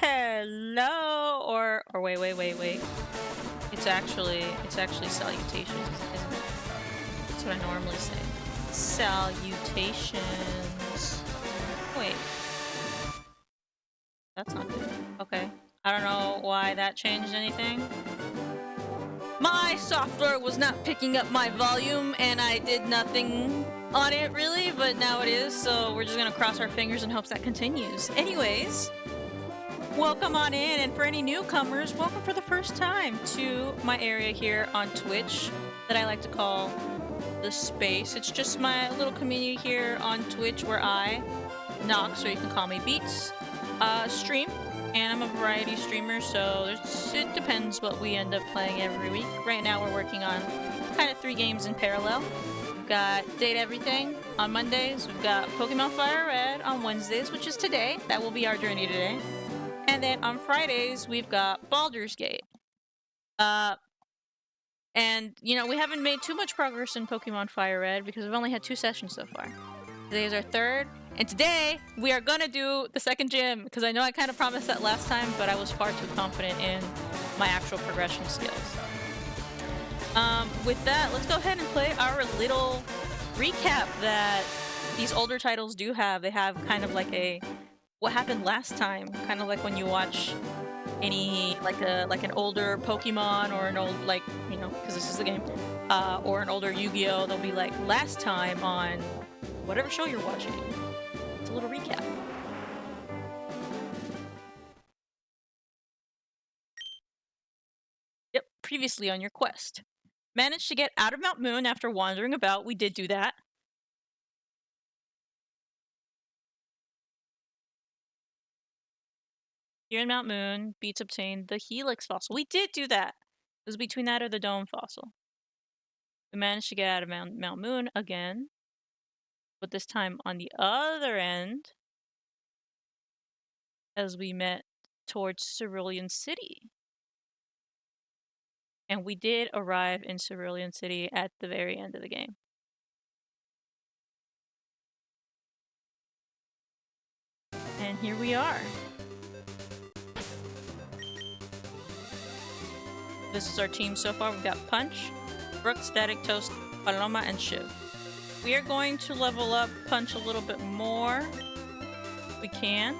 Hello, or wait. It's actually salutations, isn't it? That's what I normally say. Salutations. Wait. That's not good. Okay. I don't know why that changed anything. My software was not picking up my volume, and I did nothing on it really, but now it is, so we're just gonna cross our fingers and hope that continues. Anyways, welcome on in, and for any newcomers, welcome for the first time to my area here on Twitch that I like to call The Space. It's just my little community here on Twitch where I, Nox, or you can call me Beats, stream. And I'm a variety streamer, so it depends what we end up playing every week. Right now we're working on kind of 3 games in parallel. We've got Date Everything on Mondays. We've got Pokemon FireRed on Wednesdays, which is today. That will be our journey today. And then on Fridays, we've got Baldur's Gate. And, you know, we haven't made too much progress in Pokemon FireRed because we've only had 2 sessions so far. Today is our 3rd. And today, we are gonna do the 2nd gym, because I know I kind of promised that last time, but I was far too confident in my actual progression skills. With that, let's go ahead and play our little recap that these older titles do have. They have kind of like a what happened last time, kind of like when you watch any like an older Pokemon or an old, like, you know, because this is the game, or an older Yu-Gi-Oh! They'll be like last time on whatever show you're watching. It's a little recap. Yep, previously on your quest. Managed to get out of Mount Moon after wandering about. We did do that. Here in Mount Moon, Beats obtained the Helix fossil. We did do that. It was between that or the Dome fossil. We managed to get out of Mount Moon again. But this time on the other end, as we met towards Cerulean City. And we did arrive in Cerulean City at the very end of the game. And here we are. This is our team so far. We've got Punch, Brook, Static, Toast, Paloma, and Shiv. We are going to level up Punch a little bit more. If we can.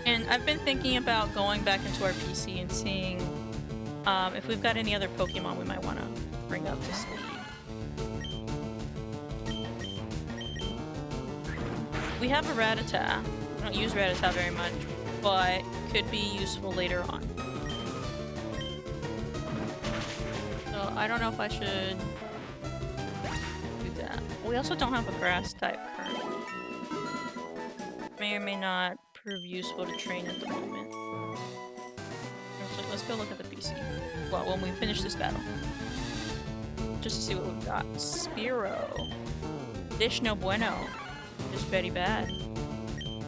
And I've been thinking about going back into our PC and seeing if we've got any other Pokemon we might want to bring up to speed. We have a Rattata. We don't use Rattata very much, but could be useful later on. So I don't know if I should do that. We also don't have a grass type currently. May or may not prove useful to train at the moment. Actually, let's go look at the PC. Well, when we finish this battle. Just to see what we've got. Spearow. Dish no bueno. Just very bad.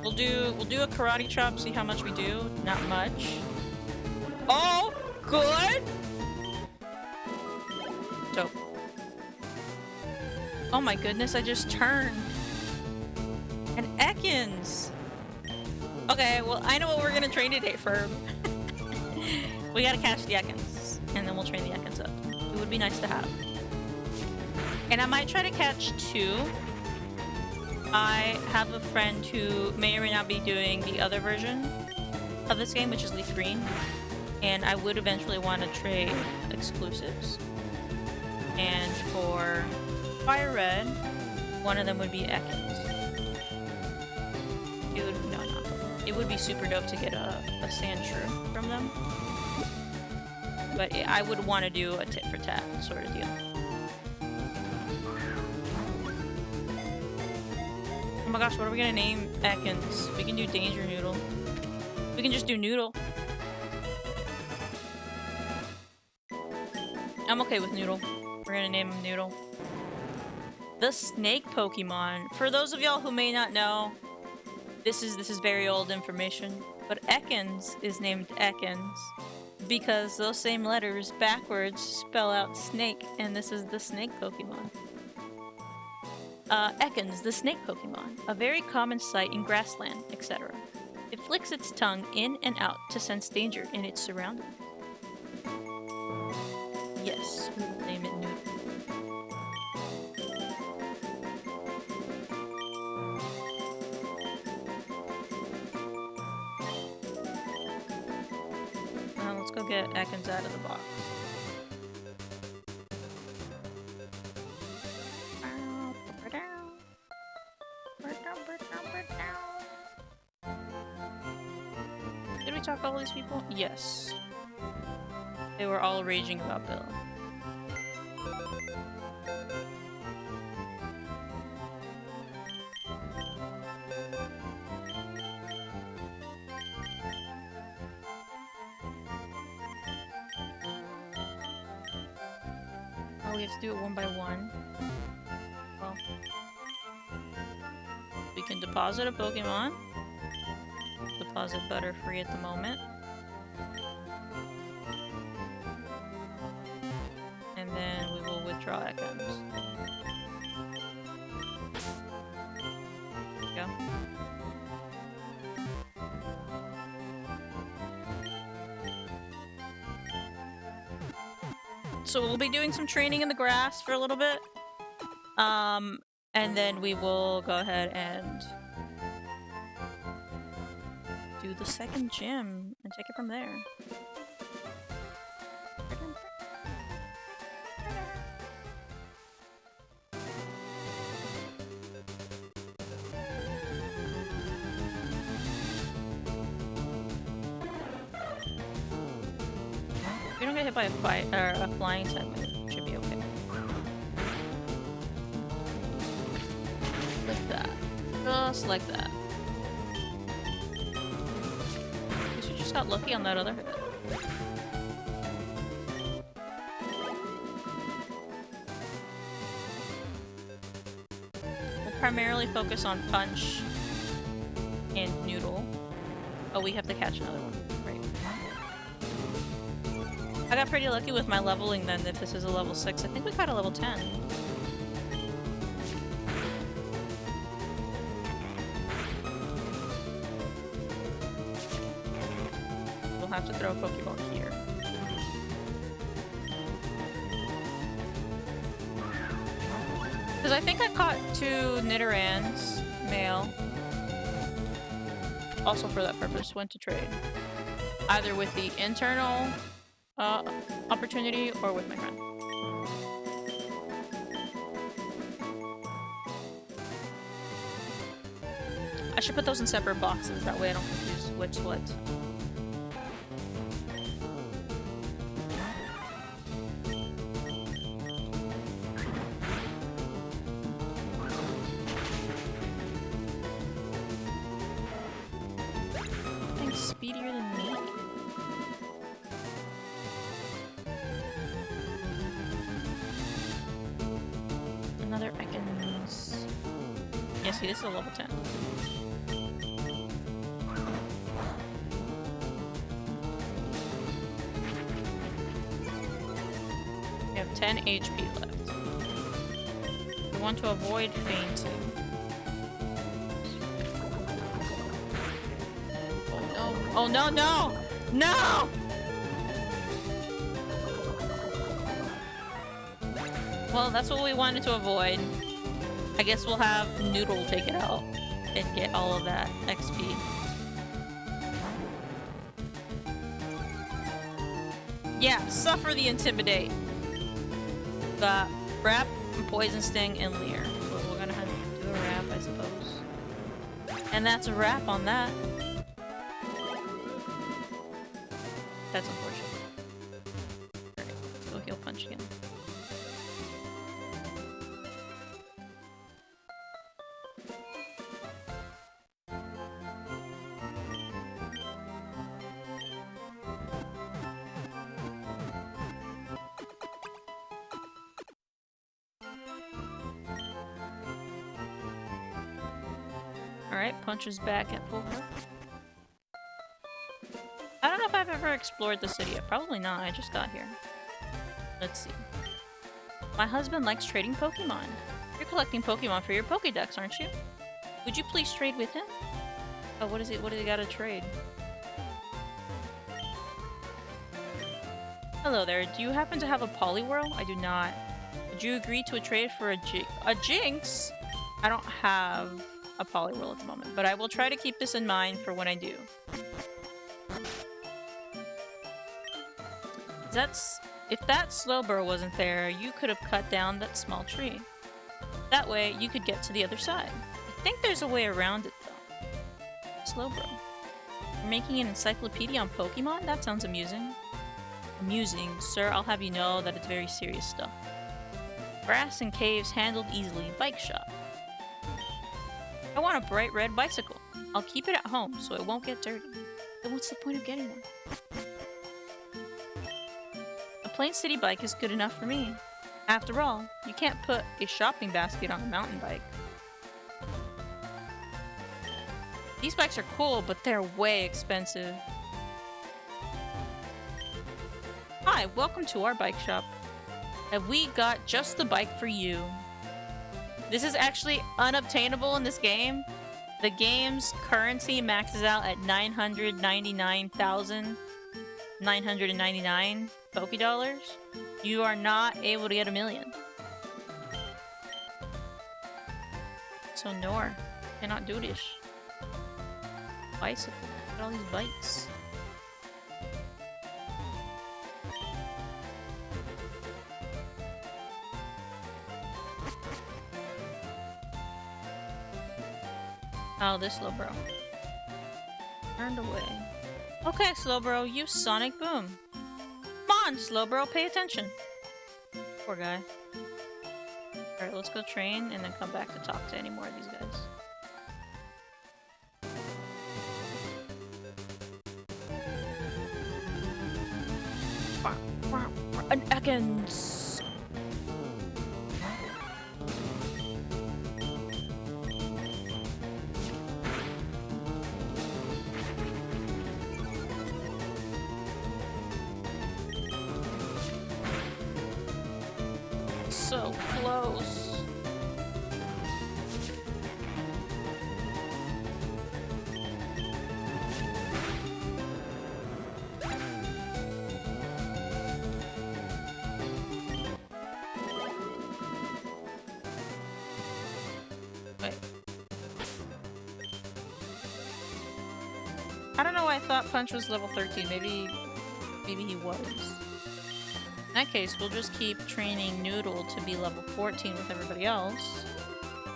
We'll do a karate chop, see how much we do. Not much. Oh, good! Dope. Oh my goodness, I just turned. And Ekans! Okay, well, I know what we're gonna train today, Ferb. We gotta catch the Ekans, and then we'll train the Ekans up. It would be nice to have. And I might try to catch 2. I have a friend who may or may not be doing the other version of this game, which is Leaf Green, and I would eventually want to trade exclusives. And for Fire Red, one of them would be Ekans. It would be super dope to get a Sandshrew from them. But I would want to do a tit for tat sort of deal. Oh my gosh, what are we gonna name Ekans? We can do Danger Noodle. We can just do Noodle. I'm okay with Noodle. We're gonna name him Noodle. The snake Pokemon. For those of y'all who may not know, this is very old information, but Ekans is named Ekans because those same letters backwards spell out snake, and this is the snake Pokemon. Ekans, the snake Pokemon, a very common sight in grassland, etc. It flicks its tongue in and out to sense danger in its surroundings. Yes, we will name it Noodle. Let's go get Ekans out of the box. Did we talk to all these people? Yes. They were all raging about Bill. Oh, we have to do it one by one. Well, we can deposit a Pokemon. Deposit Butterfree at the moment. And then we will withdraw Ekans. There we go. So we'll be doing some training in the grass for a little bit. And then we will go ahead and do the second gym and take it from there. If we don't get hit by a flying type, it should be okay. Like that. Just like that. Guess we just got lucky on that other hit. We'll primarily focus on Punch and Noodle. Oh, we have to catch another one. Right. I got pretty lucky with my leveling then, if this is a level 6. I think we got a level 10. We'll have to throw a Pokeball here. Because I think I caught 2 Nidorans, male. Also for that purpose, went to trade. Either with the internal opportunity or with my friend. I should put those in separate boxes, that way I don't confuse which what. Thing's speedier than me. Another Ekans. Yeah, see, this is a level 10. We have 10 HP left. We want to avoid fainting. Oh no! Oh no, no! No! Well, that's what we wanted to avoid. I guess we'll have Noodle take it out and get all of that XP. Yeah, suffer the Intimidate. Got Wrap, Poison Sting, and Leer. So we're gonna have to do a Wrap, I suppose. And that's a wrap on that. That's unfortunate. Alright, let's go heal Punch again. Alright, Punch is back at full health. I don't know if I've ever explored the city yet. Probably not, I just got here. Let's see. My husband likes trading Pokemon. You're collecting Pokemon for your Pokédex, aren't you? Would you please trade with him? Oh, what is it? What do they gotta trade? Hello there. Do you happen to have a Poliwhirl? I do not. Would you agree to a trade for a Jinx? I don't have a Poliwhirl at the moment, but I will try to keep this in mind for when I do. If that Slowbro wasn't there, you could have cut down that small tree. That way, you could get to the other side. I think there's a way around it, though. Slowbro. You're making an encyclopedia on Pokemon? That sounds amusing. Amusing, sir. I'll have you know that it's very serious stuff. Grass and caves handled easily. Bike shop. I want a bright red bicycle. I'll keep it at home so it won't get dirty. Then what's the point of getting one? A plain city bike is good enough for me. After all, you can't put a shopping basket on a mountain bike. These bikes are cool, but they're way expensive. Hi, welcome to our bike shop. Have we got just the bike for you? This is actually unobtainable in this game. The game's currency maxes out at 999,999 Poké Dollars. You are not able to get 1,000,000. So no, cannot do this. Bicycle. Look at all these bikes. Oh, this Slowbro. Turned away. Okay, Slowbro, use Sonic Boom. Come on, Slowbro, pay attention. Poor guy. Alright, let's go train and then come back to talk to any more of these guys. An Ekans! So close. Wait. I don't know why I thought Punch was level 13. Maybe he was. In that case, we'll just keep training Noodle to be level 14 with everybody else.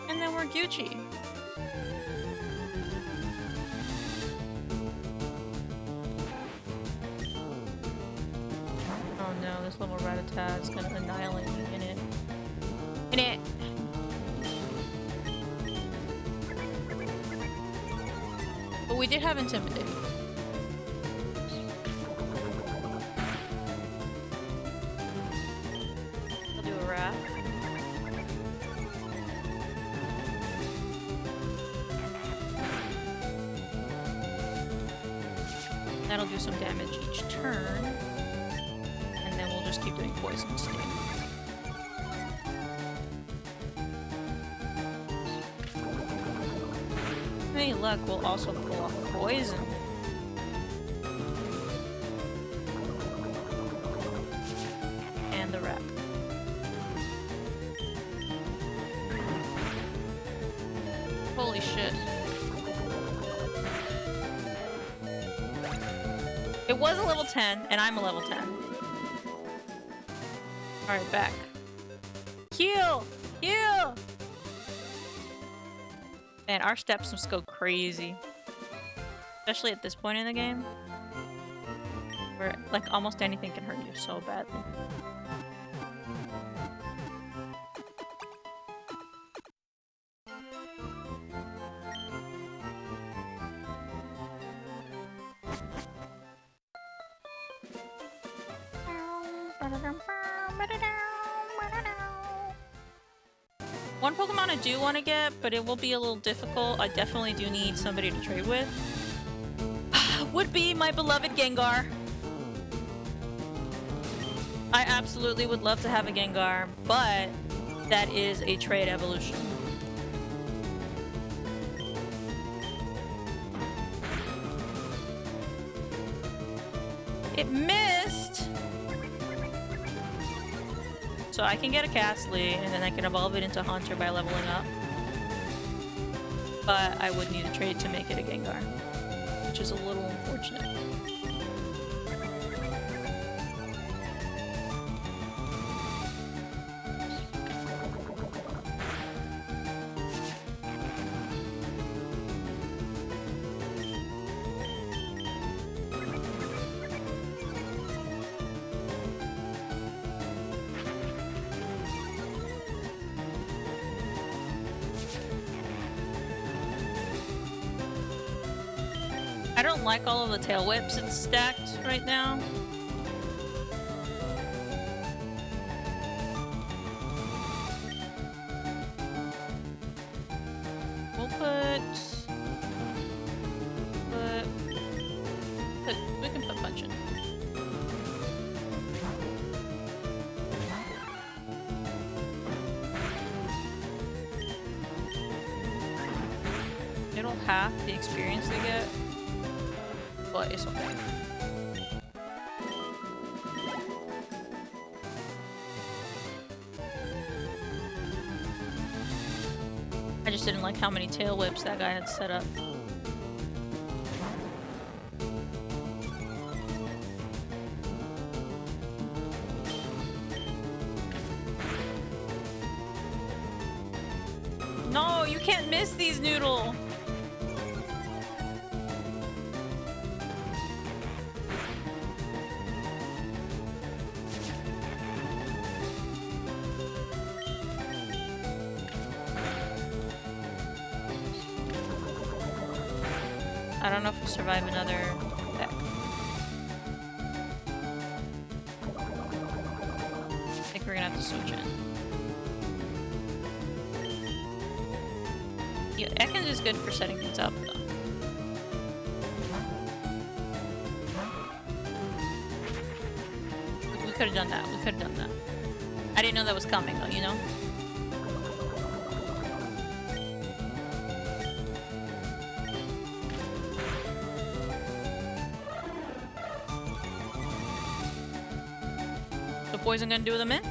And then we're Gucci. Oh no, this level Rattata is gonna annihilate me in it. In it! But we did have Intimidate. That'll do some damage each turn. And then we'll just keep doing poison sting. Any luck, we'll also pull off poison. And the wrap. Holy shit. It was a level 10, and I'm a level 10. Alright, back. Heal! Heal! Man, our steps must go crazy. Especially at this point in the game. Where, like, almost anything can hurt you so badly. One Pokemon I do want to get, but it will be a little difficult. I definitely do need somebody to trade with. Would be my beloved Gengar. I absolutely would love to have a Gengar, but that is a trade evolution. missed! So I can get a Castly, and then I can evolve it into Haunter by leveling up. But I would need a trade to make it a Gengar, which is a little unfortunate. I don't like all of the tail whips it's stacked right now. We'll we can put punch in. It'll half the experience they get. But it's okay. I just didn't like how many tail whips that guy had set up. No, you can't miss these, Noodle! I don't know if we'll survive another deck. I think we're gonna have to switch in. Yeah, Ekans is good for setting things up, though. We could have done that. We could have done that. I didn't know that was coming, though, you know? Poison gonna do them in?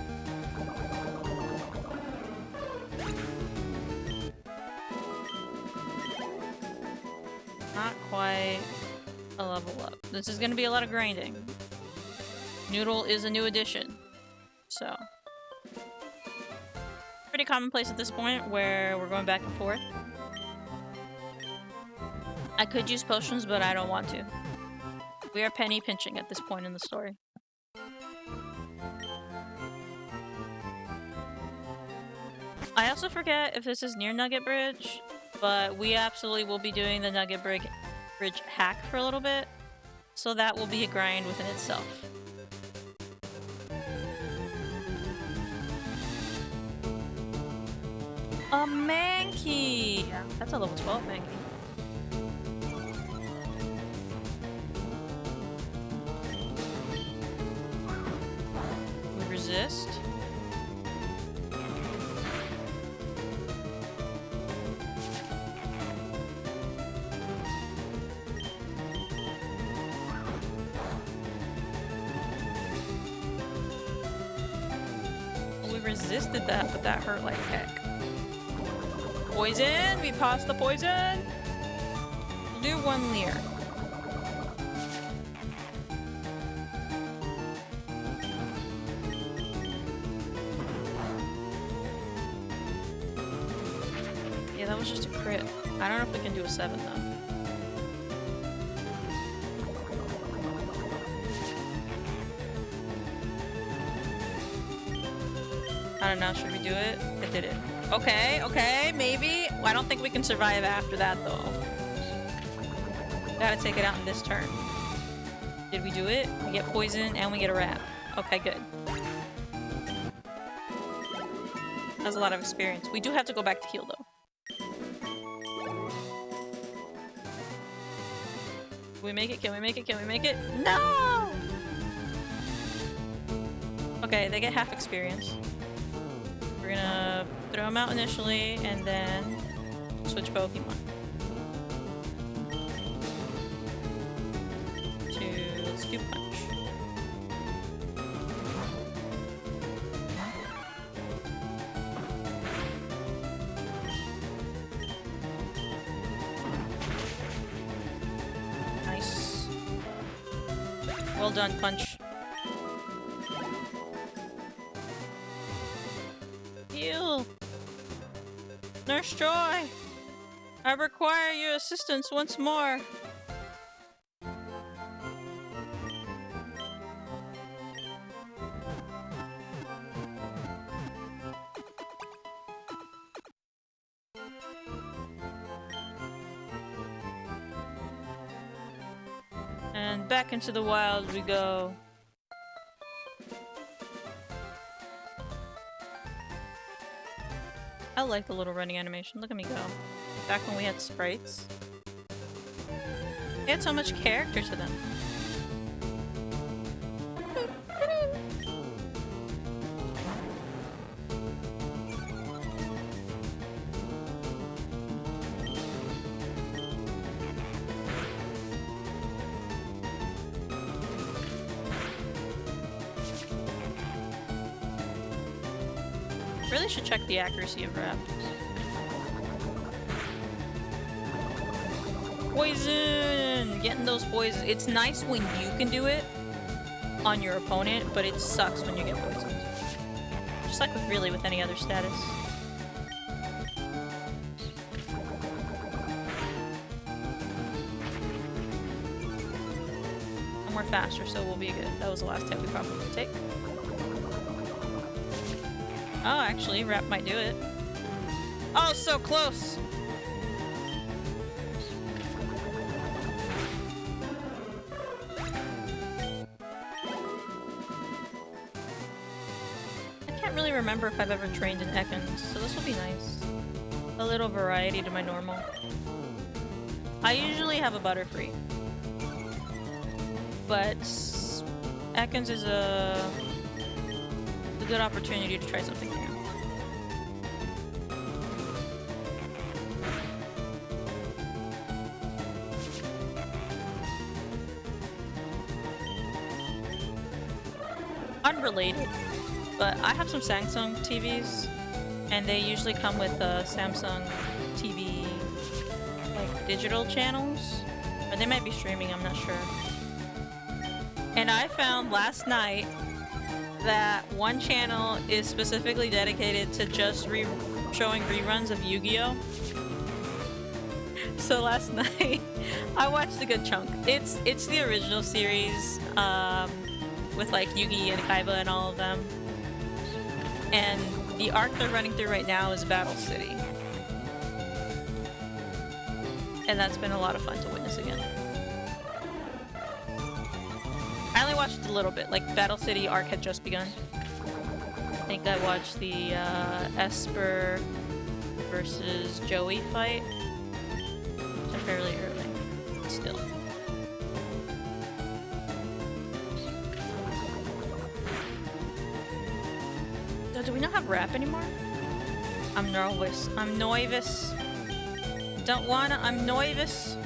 Not quite a level up. This is gonna be a lot of grinding. Noodle is a new addition, so pretty commonplace at this point where we're going back and forth. I could use potions, but I don't want to. We are penny pinching at this point in the story. I also forget if this is near Nugget Bridge, but we absolutely will be doing the Nugget Bridge hack for a little bit, so that will be a grind within itself. A Mankey! That's a level 12 Mankey. We resist. Resisted that, but that hurt like heck. Poison! We passed the poison! We'll do one Leer. Yeah, that was just a crit. I don't know if we can do a 7 though. I don't know, should we do it? It did it. Okay, okay, maybe. Well, I don't think we can survive after that, though. Gotta take it out in this turn. Did we do it? We get poison and we get a wrap. Okay, good. That's a lot of experience. We do have to go back to heal, though. Can we make it? Can we make it? Can we make it? No! Okay, they get half experience. We're gonna throw them out initially, and then switch Pokemon. Let's do Punch. Well done, Punch. Heal! Nurse Joy! I require your assistance once more! And back into the wild we go. I like the little running animation. Look at me go. Back when we had sprites. They had so much character to them. Really should check the accuracy of rap. Poison! Getting those poisons. It's nice when you can do it on your opponent, but it sucks when you get poisoned. Just like with any other status. And we're faster, so we'll be good. That was the last hit we probably take. Oh, actually, rap might do it. Oh, so close! I can't really remember if I've ever trained in Ekans, so this will be nice. A little variety to my normal. I usually have a Butterfree. But Ekans is a good opportunity to try something new. Unrelated, but I have some Samsung TVs, and they usually come with Samsung TV like digital channels, or they might be streaming, I'm not sure. And I found last night that one channel is specifically dedicated to just showing reruns of Yu-Gi-Oh! So last night, I watched a good chunk. It's the original series, with like Yugi and Kaiba and all of them. And the arc they're running through right now is Battle City. And that's been a lot of fun to witness again. I only watched a little bit, like Battle City arc had just begun. I think I watched the Esper versus Joey fight. Fairly early, but still. So do we not have rap anymore? I'm nervous. I'm noivous. Don't wanna. I'm noivous.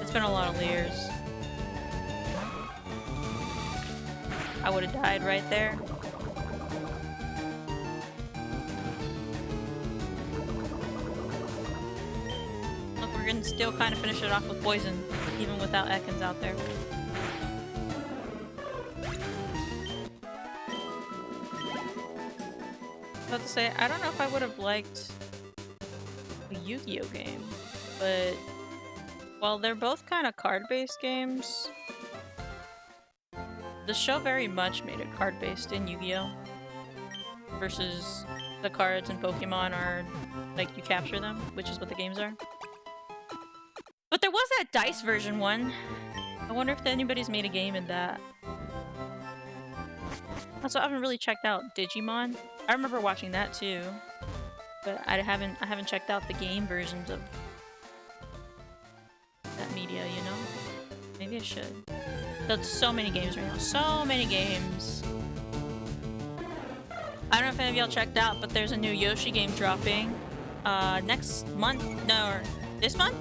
It's been a lot of years. I would have died right there. Look, we're gonna still kind of finish it off with poison, even without Ekans out there. I was about to say, I don't know if I would have liked a Yu-Gi-Oh game, but while they're both kind of card-based games, the show very much made it card-based in Yu-Gi-Oh! Versus the cards in Pokemon are, like, you capture them, which is what the games are. But there was that dice version one. I wonder if anybody's made a game in that. Also, I haven't really checked out Digimon. I remember watching that too, but I haven't checked out the game versions of that media, you know? Maybe I should. There's so many games right now. So many games. I don't know if any of y'all checked out, but there's a new Yoshi game dropping next month. No, or this month?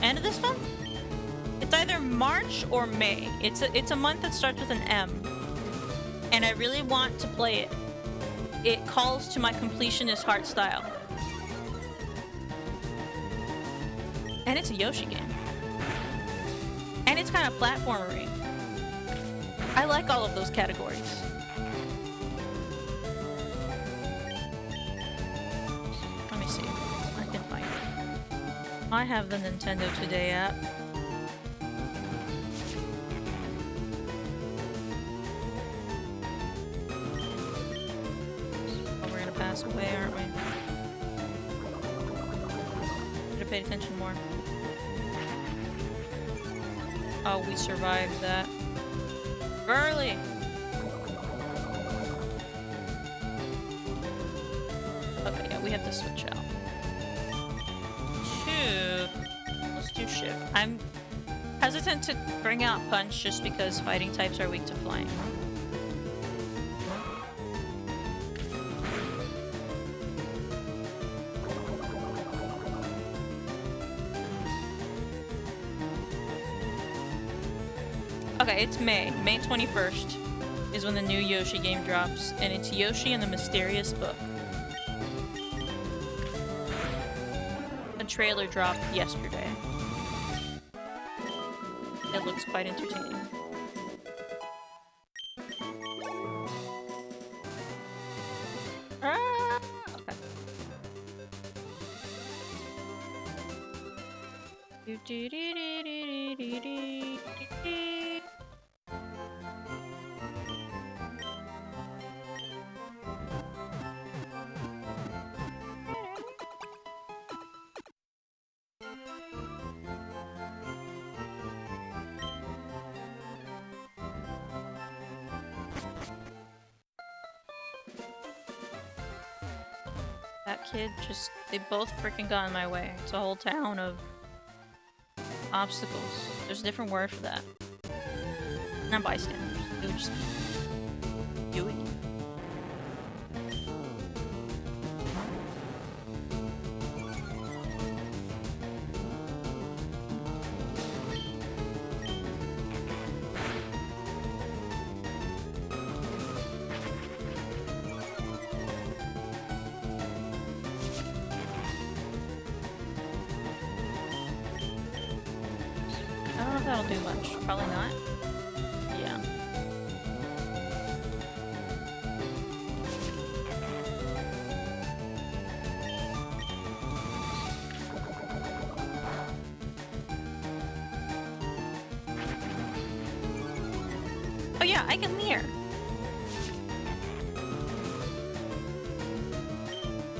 End of this month? It's either March or May. It's a month that starts with an M. And I really want to play it. It calls to my completionist heart style. And it's a Yoshi game. And it's kind of platformery. I like all of those categories. Let me see if I can find it. I have the Nintendo Today app. Oh, we're gonna pass away, aren't we? Should have paid attention more. Oh, we survived that. Early! Okay, yeah, we have to switch out. Let's do shift. I'm hesitant to bring out punch just because fighting types are weak to flying. Okay, it's May 21st is when the new Yoshi game drops, and it's Yoshi and the Mysterious Book. A trailer dropped yesterday. It looks quite entertaining. Ah, okay. That kid just, they both freaking got in my way. It's a whole town of obstacles. There's a different word for that. Not bystanders. It would just be Yui. I don't know if that'll do much. Probably not. Yeah. Oh yeah, I can leer.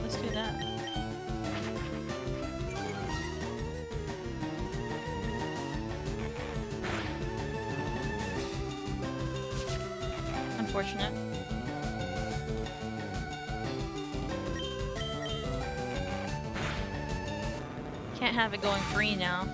Let's do that. Unfortunate. Can't have it going free now.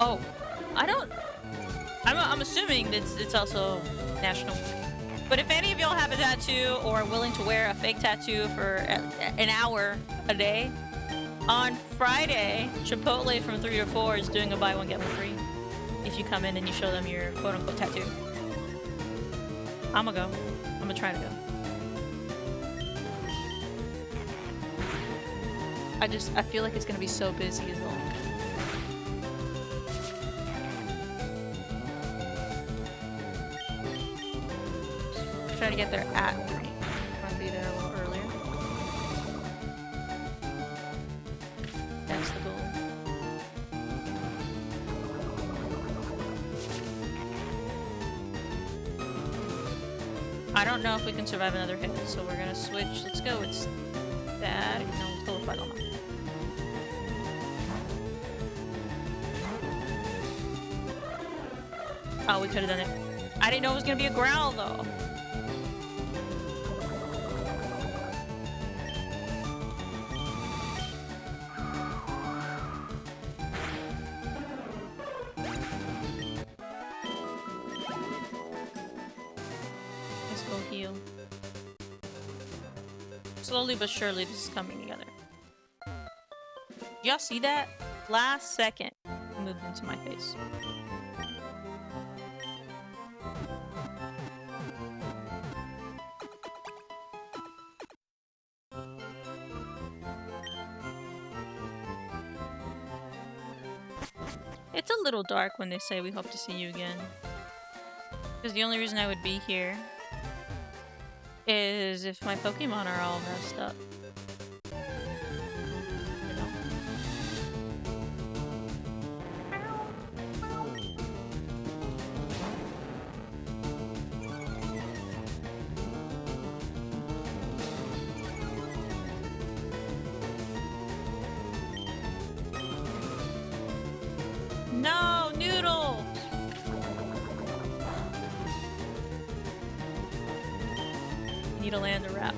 Oh, I'm assuming that it's also national. But if any of y'all have a tattoo or are willing to wear a fake tattoo for an hour a day, on Friday, Chipotle from 3 to 4 is doing a buy one get one free. If you come in and you show them your quote unquote tattoo. I'ma go. I'ma try to go. I feel like it's gonna be so busy as well. Try to get there at 3. Want to be there a little earlier. That's the goal. I don't know if we can survive another hit, so we're gonna switch. Let's go. It's that. No, let's go with Paloma. Oh, we could have done it. I didn't know it was gonna be a growl though. go heal. Slowly but surely this is coming together. Y'all see that? Last second, it moved into my face. It's a little dark when they say we hope to see you again. Because the only reason I would be here is if my Pokemon are all messed up. You know? No, Noodle! I need to land a wrap.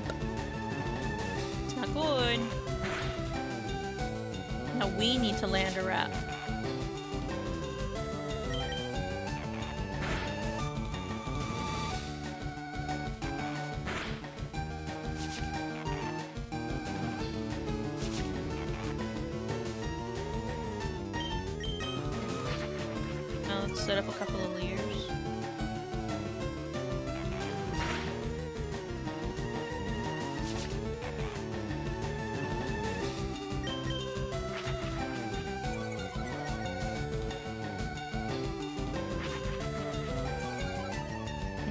It's not good. Now we need to land a wrap. Now let's set up a couple of layers.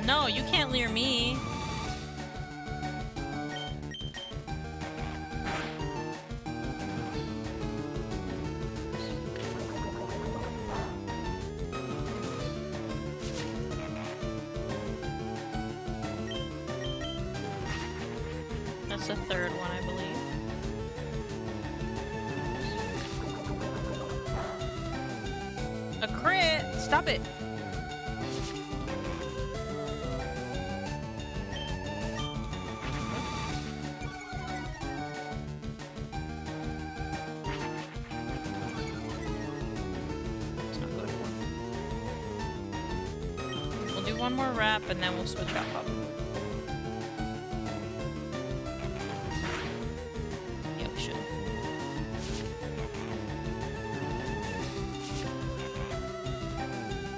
No, you can't lure me. That's the third one, I believe. A crit! Stop it! One more wrap and then we'll switch out probably. Yeah, we should.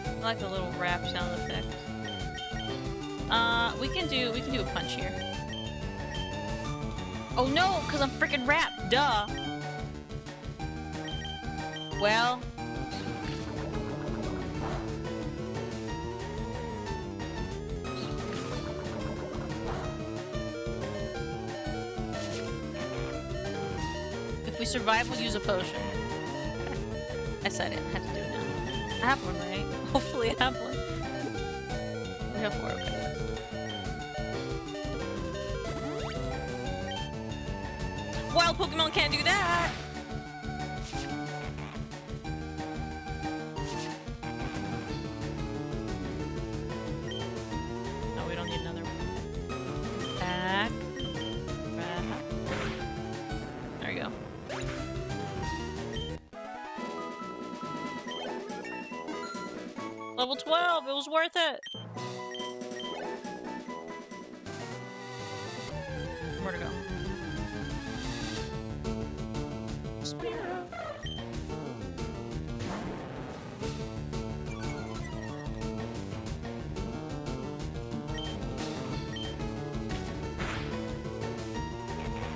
I like the little wrap sound effect. We can do a punch here. Oh no, because I'm freaking wrapped, duh. Well, if we survive, we'll use a potion. I said it. I have to do it now. I have one, right? Hopefully I have one. We have 4, okay. Wild Pokemon can't do that! No, we don't need another one. Back. Back. There you go. Level 12! It was worth it! Where to go? Spear.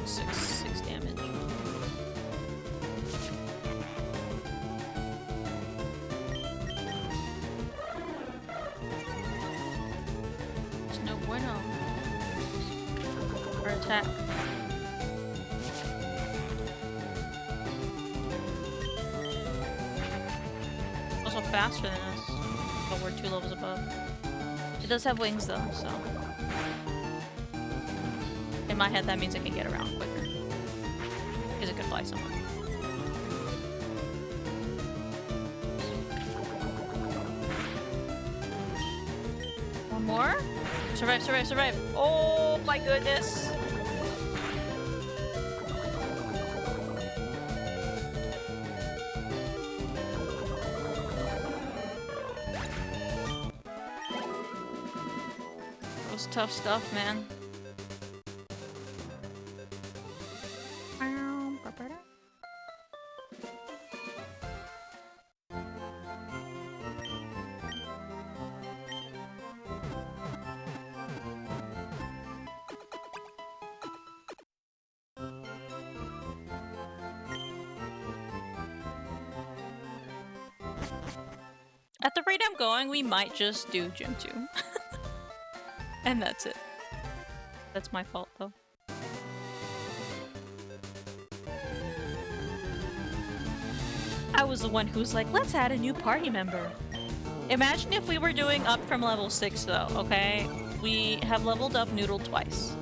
Six damage. There's no bueno. Or attack. Also faster than us, but we're 2 levels above. It does have wings though, so in my head that means it can get around quicker because it can fly somewhere. One more? Survive, survive, survive! Oh my goodness! It's tough stuff, man. At the rate I'm going, we might just do Gym 2. And that's it. That's my fault, though. I was the one who was like, let's add a new party member. Imagine if we were doing up from level 6, though, okay? We have leveled up Noodle twice.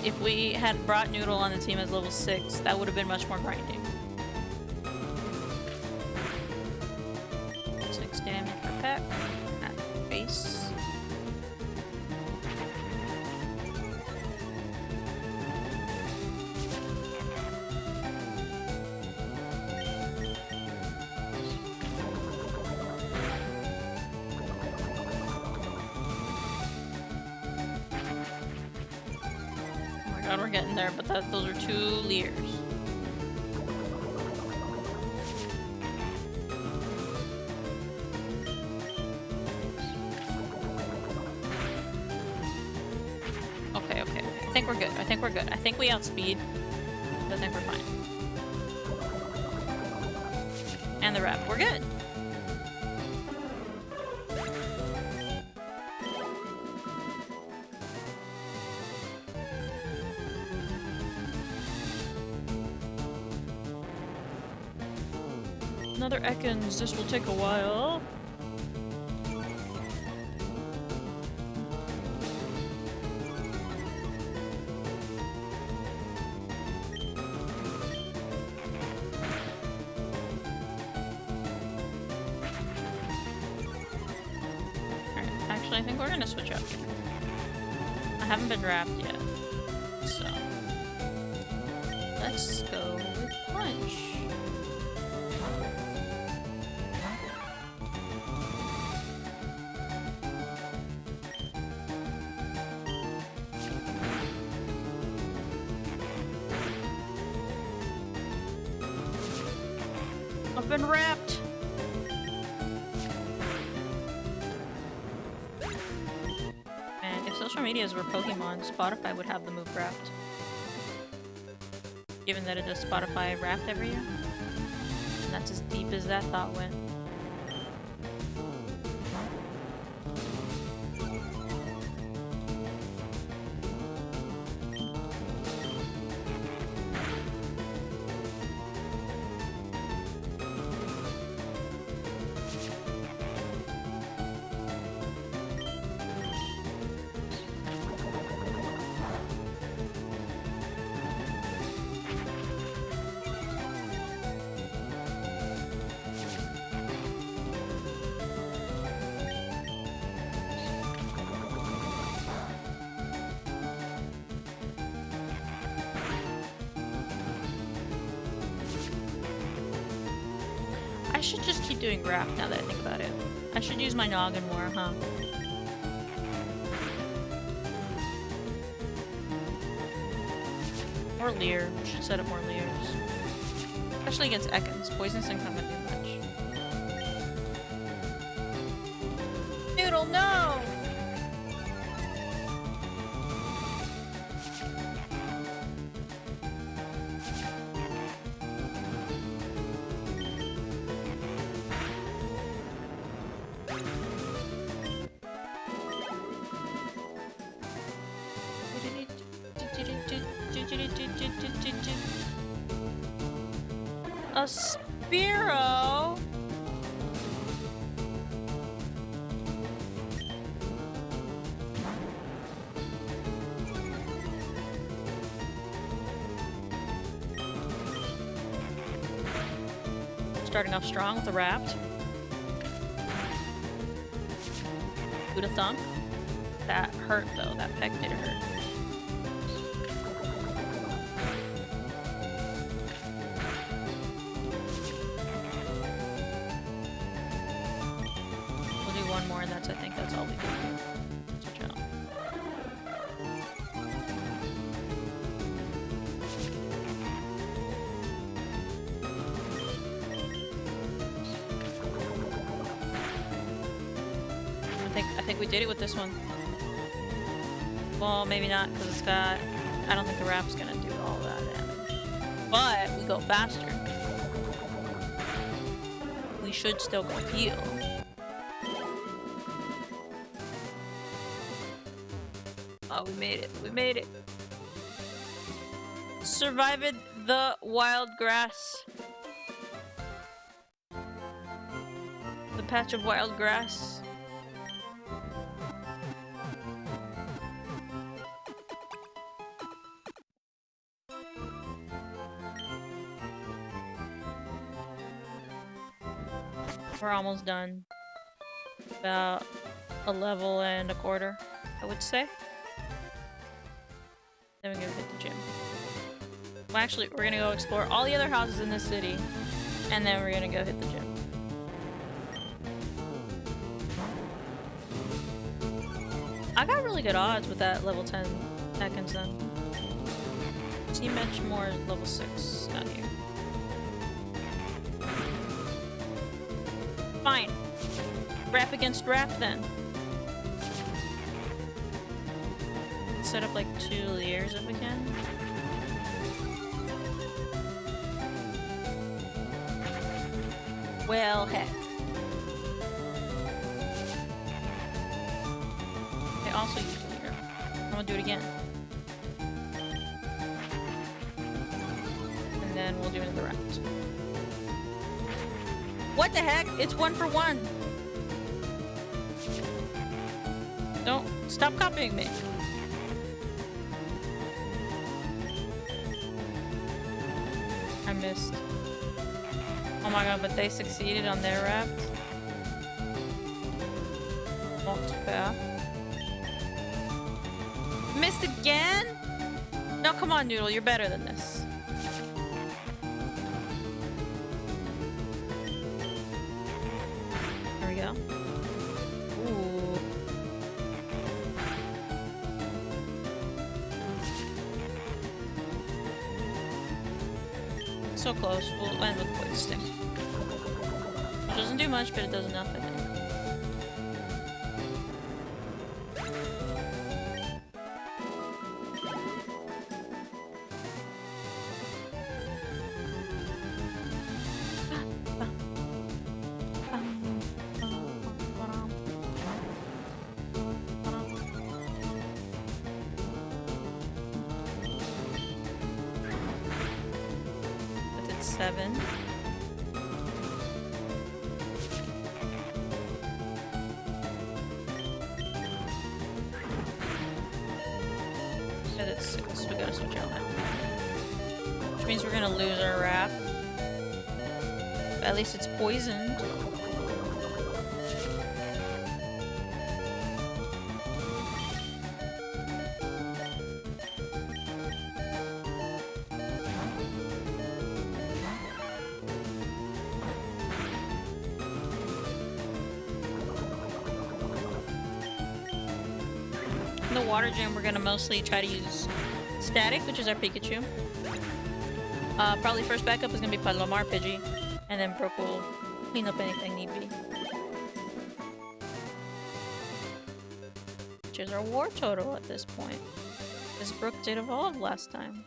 If we had brought Noodle on the team as level 6, that would have been much more grinding. 6 damage per peck. At base. We're getting there, but those are 2 Leers. Okay. I think we're good. I think we outspeed. But I think we're fine. And the rep. We're good. Another Ekans, this will take a while. Alright, actually I think we're gonna switch up. I haven't been wrapped yet, so let's go with Punch. I've been wrapped. And if social medias were Pokemon, Spotify would have the move wrapped. Given that it does Spotify wrapped every year. And that's as deep as that thought went. I should just keep doing Wrath now that I think about it. I should use my noggin more, huh? Or Leer. Should set up more Leers. Especially against Ekans. Poison Sting's not gonna do much. Noodle, no! A Spearow? Starting off strong with the Wrapped. Buddha Thunk. That hurt though, that peck did hurt. I think that's all we can do. Switch out. I think we did it with this one. Well, maybe not, because it's got... I don't think the rap's gonna do all that damage. But we go faster. We should still go heal. Oh, we made it. We made it. Survived the wild grass. The patch of wild grass. We're almost done. About a level and a quarter, I would say. Then we're gonna hit the gym. Well, actually, we're gonna go explore all the other houses in this city, and then we're gonna go hit the gym. I got really good odds with that level 10 seconds then. Team match more level 6 out here. Fine. Rap against rap then. Set up like 2 layers if we can. Well, heck. I also used a leader. I'm gonna do it again. And then we'll do another round. What the heck? It's 1 for 1. Don't stop copying me. I missed. Oh my god, but they succeeded on their raft. Not fair. Missed again? No, come on, Noodle, you're better than this. There we go. Ooh. So close. We'll end with poison sting. It doesn't do much, but it does enough, I think. I did 7. I did 6. We gotta switch out now. Which means we're gonna lose our wrap. But at least it's poisoned. In the water gym, we're gonna mostly try to use Static, which is our Pikachu. Probably first backup is gonna be Paloma Pidgey, and then Brook will clean up anything need be. Which is our war total at this point. Because Brook did evolve last time.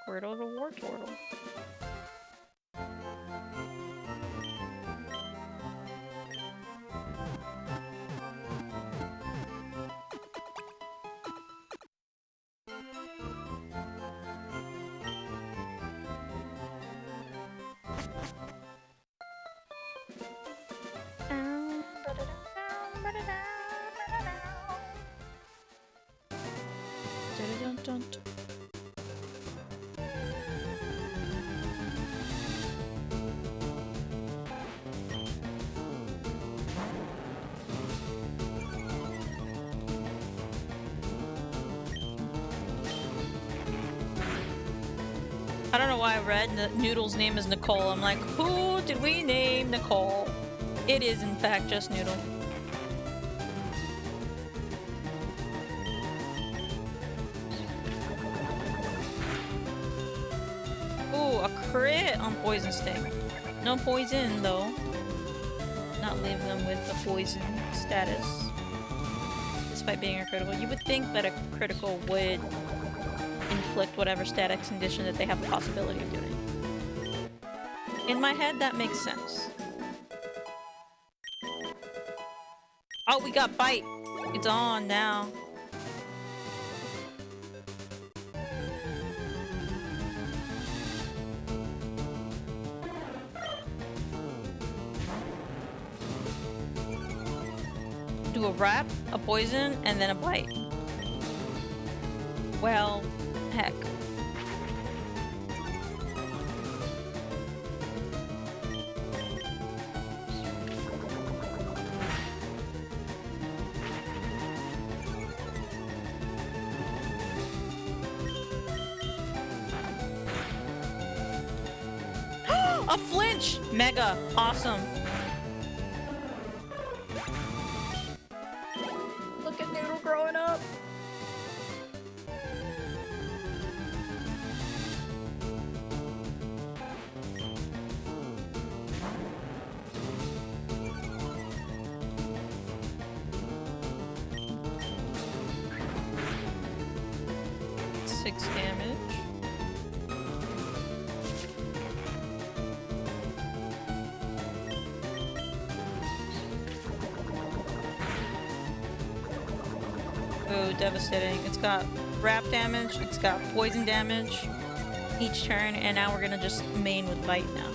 Squirtle to War Turtle. I don't know why I read Noodle's name is Nicole. I'm like, who did we name Nicole? It is in fact just Noodle. Ooh, a crit on Poison Sting. No poison though. Not leave them with a poison status. despite being a critical. You would think that a critical would inflict whatever static condition that they have a possibility of doing. In my head, that makes sense. Oh, we got bite! It's on now. Do a wrap, a poison, and then a bite. Well, heck. A flinch! Mega. Awesome. Look at Noodle growing up. Six damage. Oh, devastating. It's got wrap damage, it's got poison damage each turn, and now we're gonna just main with bite now.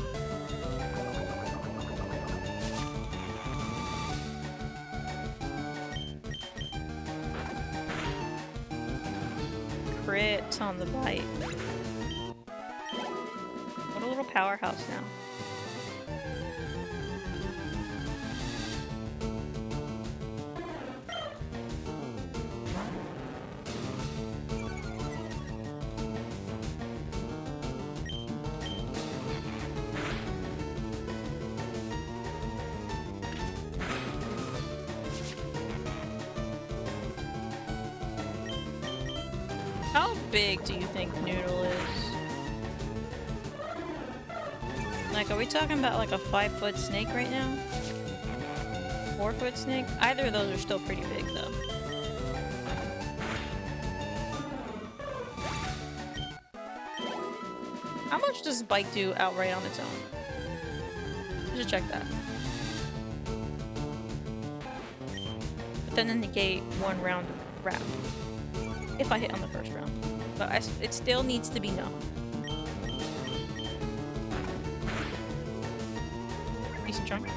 Crit on the bite. What a little powerhouse now. How big do you think Noodle is? Like, are we talking about like a 5-foot snake right now? 4-foot snake? Either of those are still pretty big though. How much does bite do outright on its own? I should check that. But then negate 1 round of wrap. If I hit on the first round. But it still needs to be known. Decent chunk.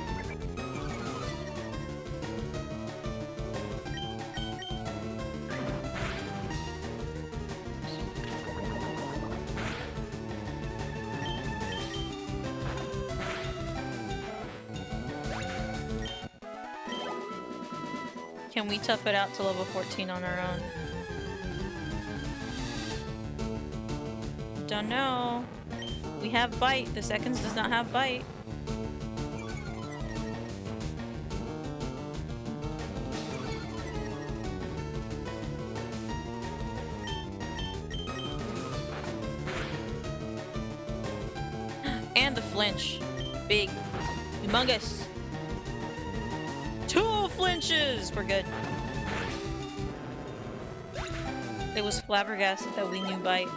Can we tough it out to level 14 on our own? Don't know. We have bite. The seconds does not have bite. And the flinch. Big. Humongous. 2 flinches! We're good. It was flabbergasted that we knew bite.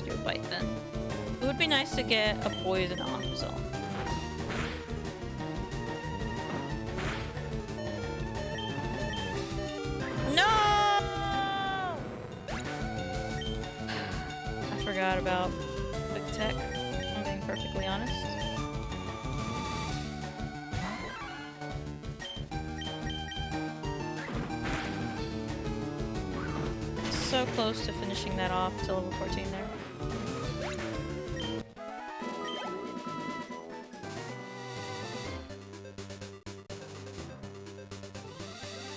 Do a bite then. It would be nice to get a poison off, so. No! I forgot about quick tech, I'm being perfectly honest. So close to finishing that off to level 14 there.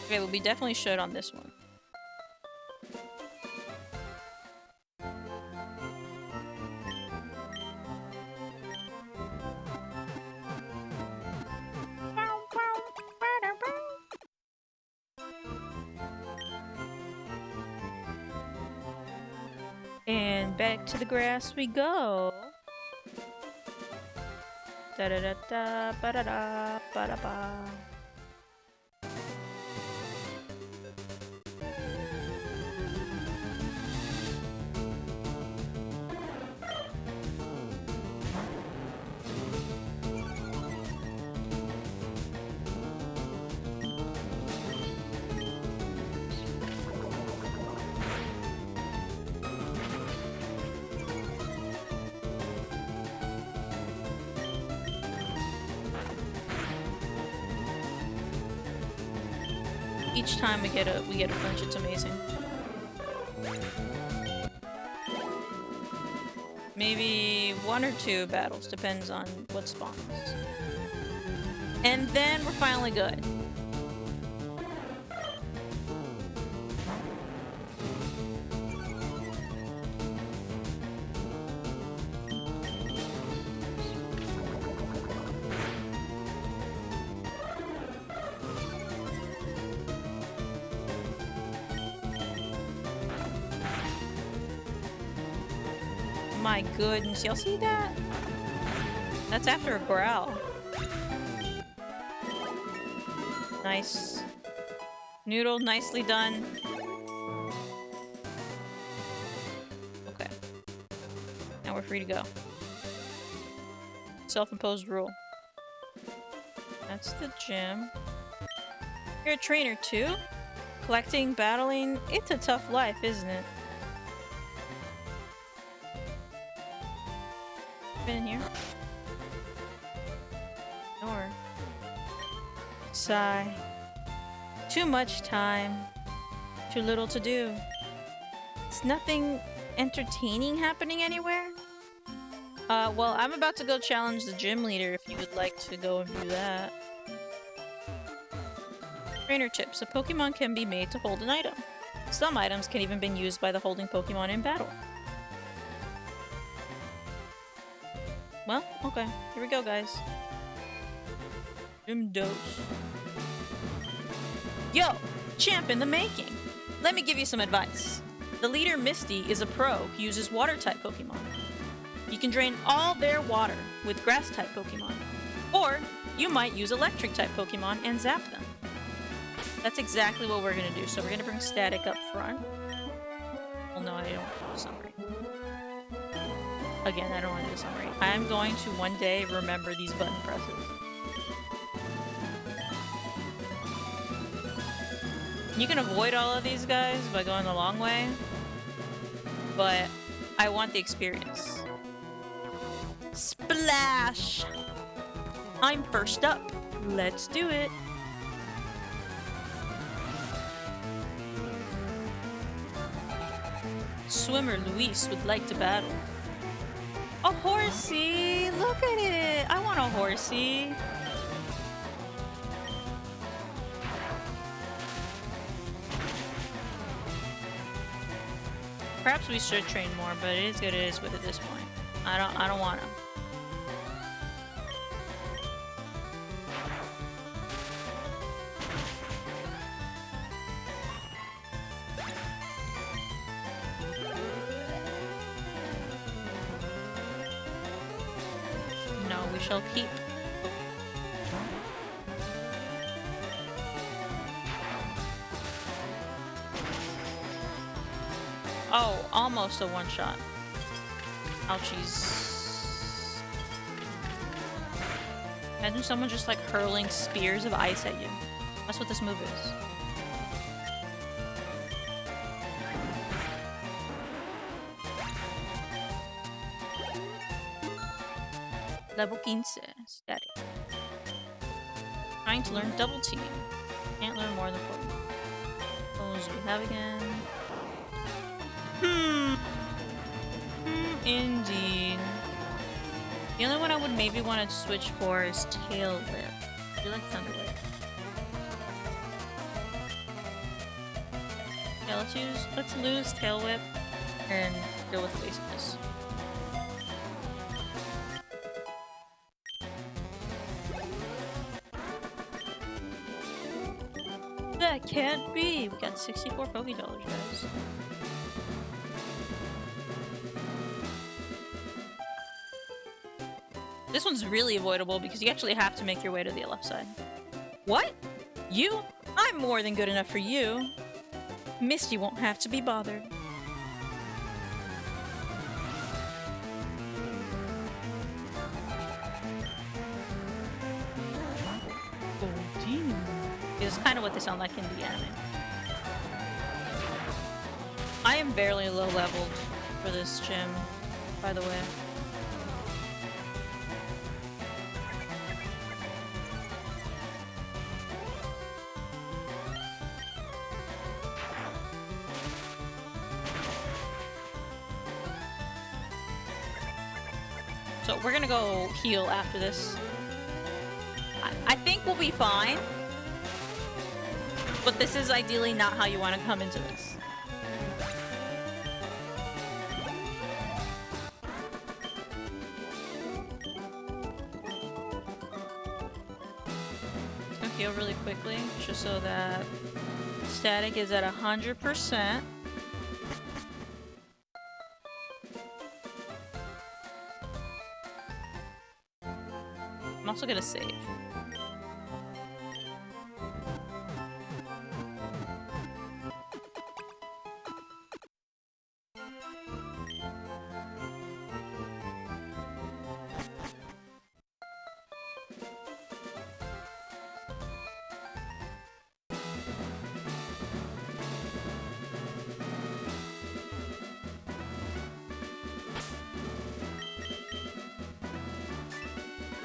Okay, well, we definitely should on this one. And back to the grass we go. Da da da da ba da da ba da ba. Each time we get a flinch, it's amazing. Maybe 1 or 2 battles, depends on what spawns. And then we're finally good. My goodness, y'all see that? That's after a growl. Nice. Noodle, nicely done. Okay. Now we're free to go. Self-imposed rule. That's the gym. You're a trainer too? Collecting, battling, it's a tough life, isn't it? In here. Or sigh. Too much time. Too little to do. It's nothing entertaining happening anywhere? Well, I'm about to go challenge the gym leader if you would like to go and do that. Trainer tips. A Pokemon can be made to hold an item. Some items can even be used by the holding Pokemon in battle. Well, okay. Here we go, guys. Gym dose. Yo! Champ in the making! Let me give you some advice. The leader, Misty, is a pro who uses water-type Pokemon. You can drain all their water with grass-type Pokemon. Or, you might use electric-type Pokemon and zap them. That's exactly what we're gonna do. So we're gonna bring Static up front. Well, no, I don't want to do a summary. Again, I don't want to do a summary. I'm going to one day remember these button presses. You can avoid all of these guys by going the long way, but I want the experience. Splash! I'm first up. Let's do it. Swimmer Luis would like to battle. A horsey! Look at it! I want a horsey. Perhaps we should train more, but it is good it is with at this point. I don't want him. No, we shall keep. Oh, almost a one-shot. Ouchies. Imagine someone just like hurling spears of ice at you. That's what this move is. Level 15, Static. Trying to learn double team. Can't learn more than 4. Those we have again. Indeed. The only one I would maybe want to switch for is Tail Whip. I do like Thunder Whip. Yeah, let's lose Tail Whip and go with the basicness. That can't be! We got 64 Pokédollars, guys. This one's really avoidable because you actually have to make your way to the left side. What? You? I'm more than good enough for you. Misty won't have to be bothered. Is kind of what they sound like in the anime. I am barely low leveled for this gym, by the way. So we're gonna go heal after this. I think we'll be fine. But this is ideally not how you want to come into this. Just gonna heal really quickly, just so that static is at 100%. I'm also gonna save.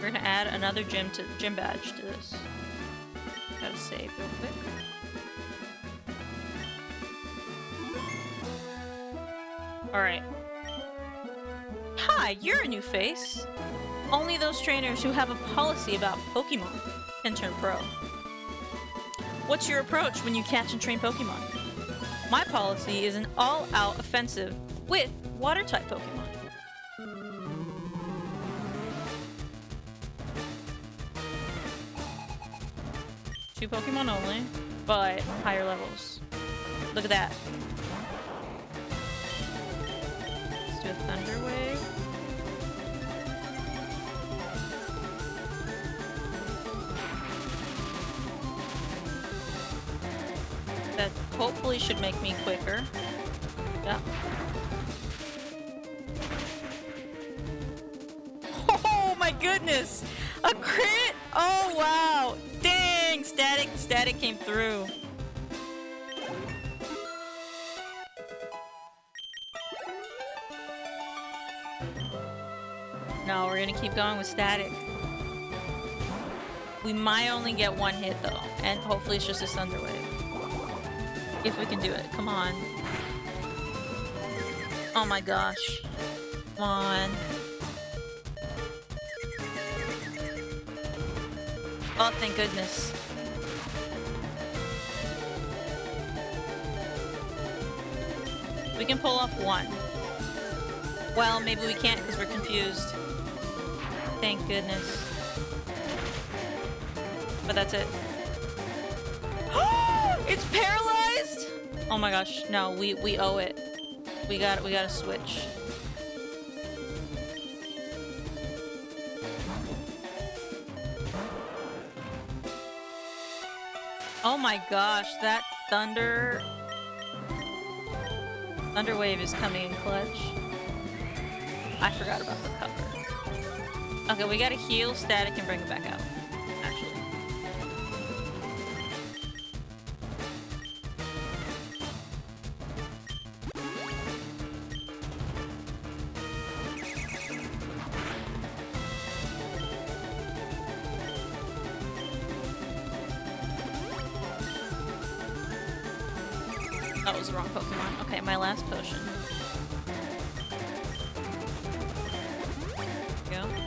We're gonna add another gym badge to this. Gotta save real quick. Alright. Hi, you're a new face. Only those trainers who have a policy about Pokémon can turn pro. What's your approach when you catch and train Pokémon? My policy is an all-out offensive with water-type Pokémon. Two Pokemon only, but higher levels. Look at that. Let's do a Thunder Wave. That hopefully should make me quicker. Yeah. Oh my goodness! A crit! Oh wow! Dang! Static came through. No, we're gonna keep going with static. We might only get one hit though, and hopefully it's just a Thunder Wave. If we can do it, come on. Oh my gosh. Come on. Oh, thank goodness. We can pull off one. Well, maybe we can't because we're confused. Thank goodness. But that's it. It's paralyzed! Oh my gosh, no, we owe it. We gotta switch. Oh my gosh, that Thunder Wave is coming in clutch. I forgot about the cover. Okay, we gotta heal static and bring it back out. Actually. That was the wrong Pokemon. Okay, my last potion. There we go.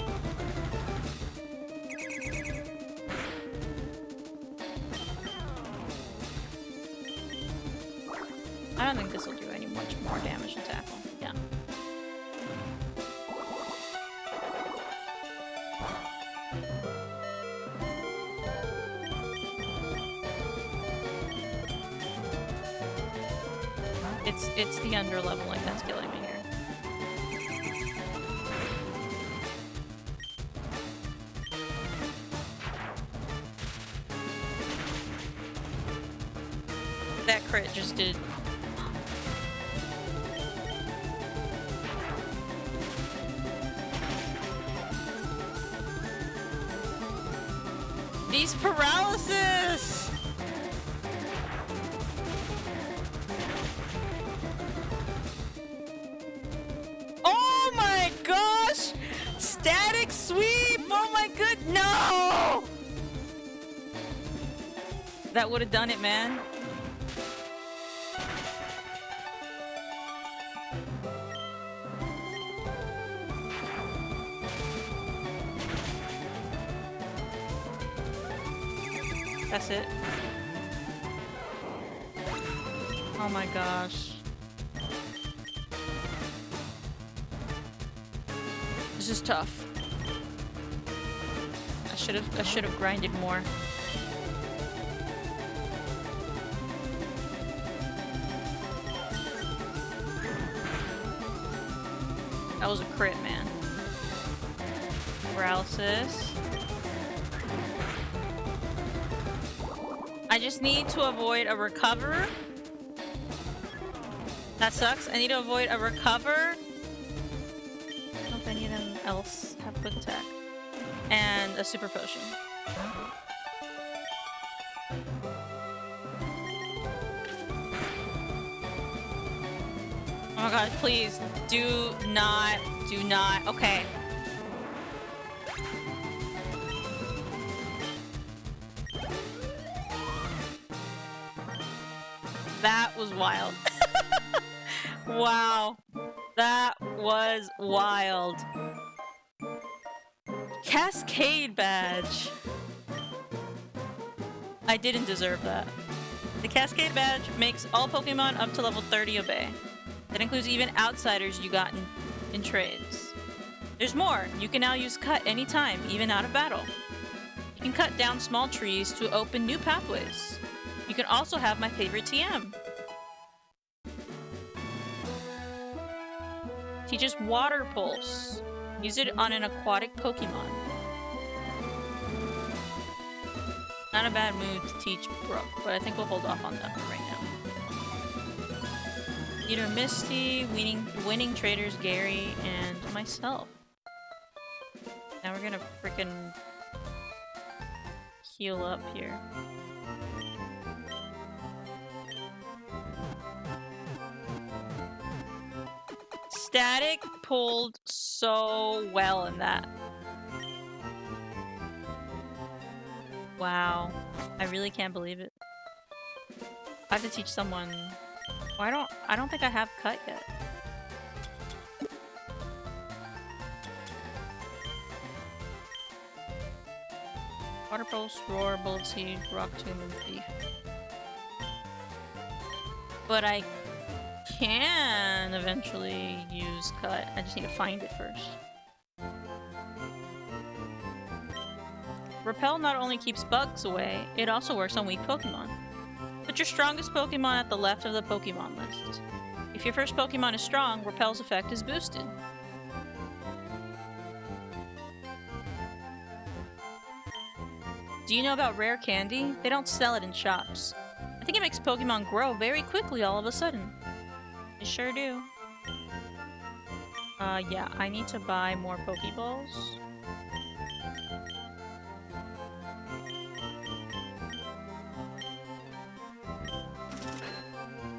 I don't think this will do any much more damage to tackle. Yeah. It's the underleveling that's killing me here. just did. These paralysis! Oh my gosh! Static sweep! Oh my good, no! That would have done it, man. That's it. Oh my gosh. This is tough. I should have grinded more. That was a crit, man. Paralysis. I just need to avoid a recover. That sucks. I need to avoid a recover. I don't know if any of them else have quick attack. And a super potion. Oh my god, please. Do not. Okay. That was wild. Wow. That was wild. Cascade Badge. I didn't deserve that. The Cascade Badge makes all Pokemon up to level 30 obey. That includes even outsiders you got in trades. There's more. You can now use Cut anytime, even out of battle. You can cut down small trees to open new pathways. You can also have my favorite TM. Teaches Water Pulse. Use it on an aquatic Pokemon. Not a bad move to teach Brook, but I think we'll hold off on that for right now. Leader Misty, winning traders Gary, and myself. Now we're gonna frickin' heal up here. Static pulled so well in that. Wow. I really can't believe it. I have to teach someone. Oh, I don't think I have Cut yet. Water Pulse, Roar, Bullet Seed, Rock Tomb, and Thief. But I can eventually use Cut. I just need to find it first. Repel not only keeps bugs away, it also works on weak Pokemon. Put your strongest Pokemon at the left of the Pokemon list. If your first Pokemon is strong, Repel's effect is boosted. Do you know about rare candy? They don't sell it in shops. I think it makes Pokemon grow very quickly all of a sudden. They sure do. Yeah, I need to buy more Pokeballs.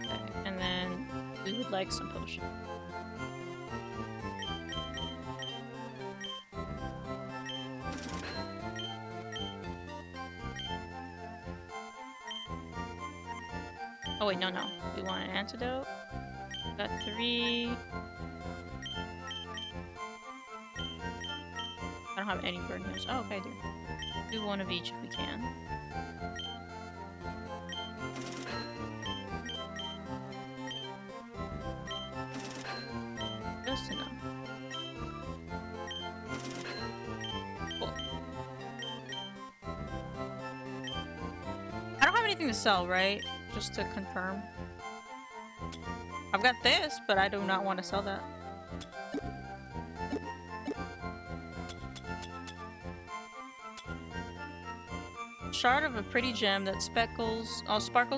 Okay, and then we would like some potion. Oh wait, no. We want an antidote. Got 3. I don't have any burn heals. Oh, okay, I do. Do one of each if we can. Just enough. Cool. I don't have anything to sell, right? Just to confirm. I've got this, but I do not want to sell that. Shard of a pretty gem that sparkles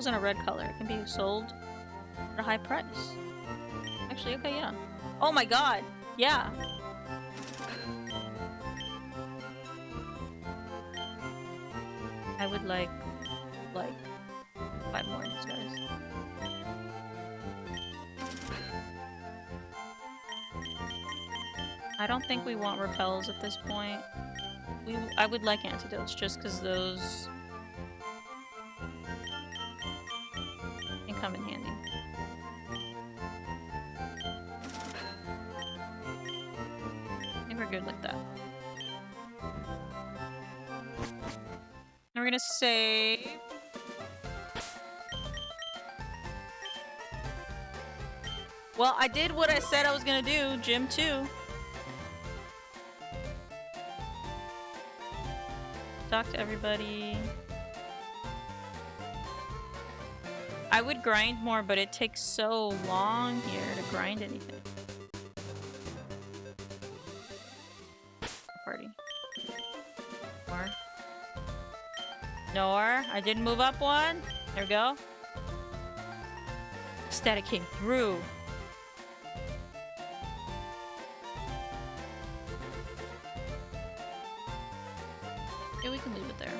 in a red color. It can be sold at a high price. Actually, okay, yeah. Oh my god! Yeah. I would like 5 more of these guys. I don't think we want repels at this point. I would like antidotes just because those can come in handy. I think we're good like that. And we're gonna save. Well, I did what I said I was gonna do, Gym 2. Talk to everybody. I would grind more, but it takes so long here to grind anything. Party. Nor. I didn't move up one. There we go. Static came through. Yeah, we can leave it there.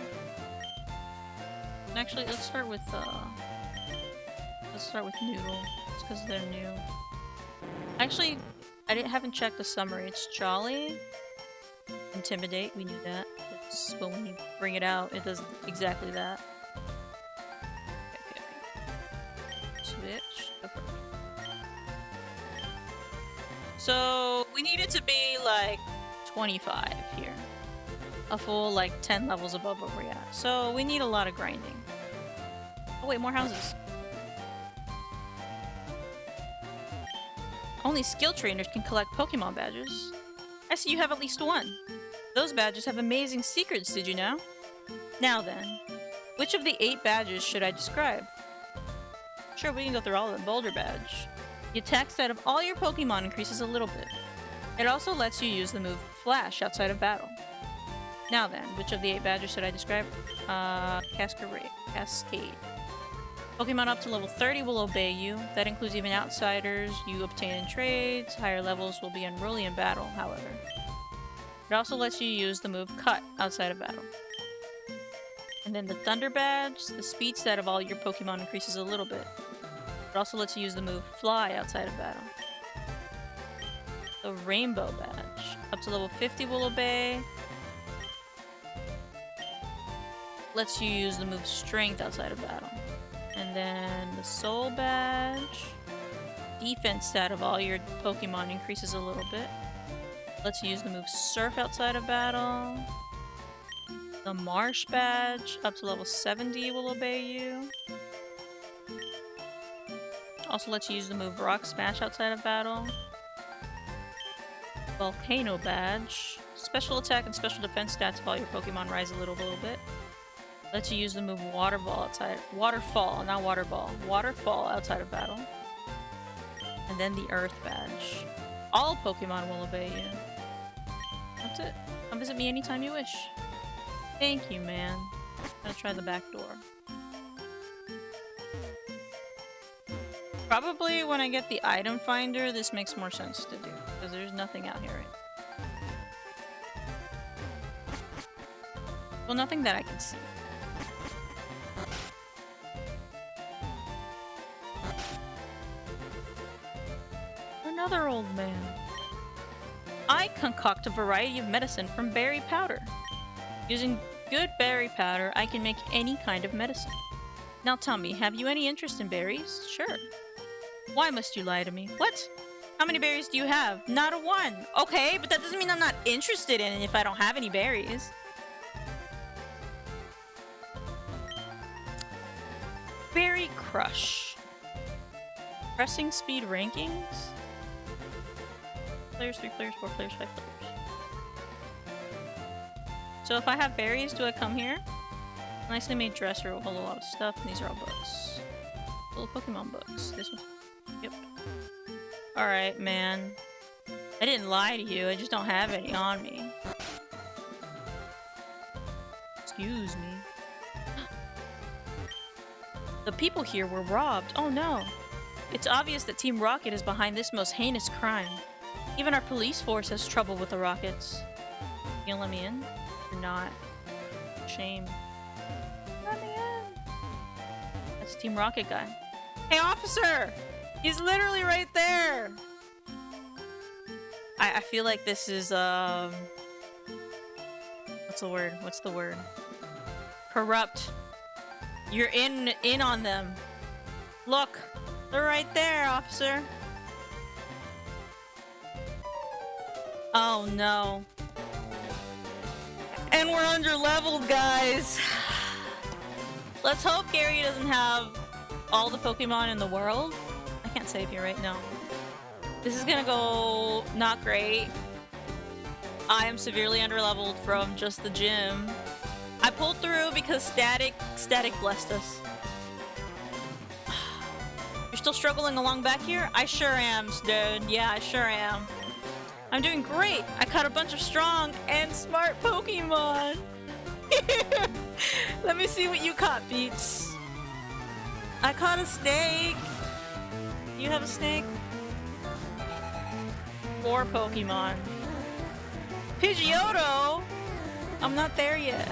Actually, let's start with Noodle. It's because they're new. Actually, haven't checked the summary. It's Jolly. Intimidate, we knew that. But when you bring it out, it does exactly that. Okay. Switch. So, we need it to be like 25 here. A full like 10 levels above where we're at. So, we need a lot of grinding. Oh wait, more houses. Only skill trainers can collect Pokemon badges. I see you have at least one. Those badges have amazing secrets, did you know? Now then, which of the 8 badges should I describe? Sure, we can go through all of them. Boulder Badge. The attack stat of all your Pokemon increases a little bit. It also lets you use the move Flash outside of battle. Now then, which of the 8 badges should I describe? Cascade. Pokemon up to level 30 will obey you. That includes even outsiders you obtain in trades. Higher levels will be unruly in battle, however. It also lets you use the move Cut outside of battle. And then the Thunder Badge, the speed stat of all your Pokemon increases a little bit. It also lets you use the move Fly outside of battle. The Rainbow Badge, up to level 50 will obey. Lets you use the move Strength outside of battle. And then the Soul Badge, defense stat of all your Pokemon increases a little bit. Lets you use the move Surf outside of battle. The Marsh Badge, up to level 70 will obey you. Also lets you use the move Rock Smash outside of battle. Volcano Badge, special attack and special defense stats of all your Pokemon rise a little bit. Lets you use the move Waterfall outside outside of battle. And then the Earth Badge. All Pokemon will obey you. That's it. Come visit me anytime you wish. Thank you, man. I'm gonna try the back door. Probably when I get the item finder, this makes more sense to do. Because there's nothing out here right now. Well, nothing that I can see. Another old man. I concoct a variety of medicine from berry powder. Using good berry powder, I can make any kind of medicine. Now tell me, have you any interest in berries? Sure. Why must you lie to me? What? How many berries do you have? Not a one. Okay, but that doesn't mean I'm not interested in it if I don't have any berries. Berry Crush. Pressing speed rankings? Players 3 players 4 players 5 players. So if I have berries, do I come here? Nicely made dresser will hold a lot of stuff, and these are all books. Little Pokemon books. This one. Yep. Alright, man. I didn't lie to you, I just don't have any on me. Excuse me. The people here were robbed. Oh no. It's obvious that Team Rocket is behind this most heinous crime. Even our police force has trouble with the Rockets. You gonna let me in? Or not? Shame. Let me in! That's Team Rocket guy. Hey, officer! He's literally right there! I feel like this is, what's the word? What's the word? Corrupt. You're in on them. Look! They're right there, officer! Oh no. And we're underleveled, guys! Let's hope Gary doesn't have all the Pokemon in the world. I can't save you right now. This is gonna go not great. I am severely underleveled from just the gym. I pulled through because Static blessed us. You're still struggling along back here? I sure am, dude. Yeah, I sure am. I'm doing great. I caught a bunch of strong and smart Pokemon. Let me see what you caught, Beats. I caught a snake. You have a snake? 4 Pokemon. Pidgeotto? I'm not there yet.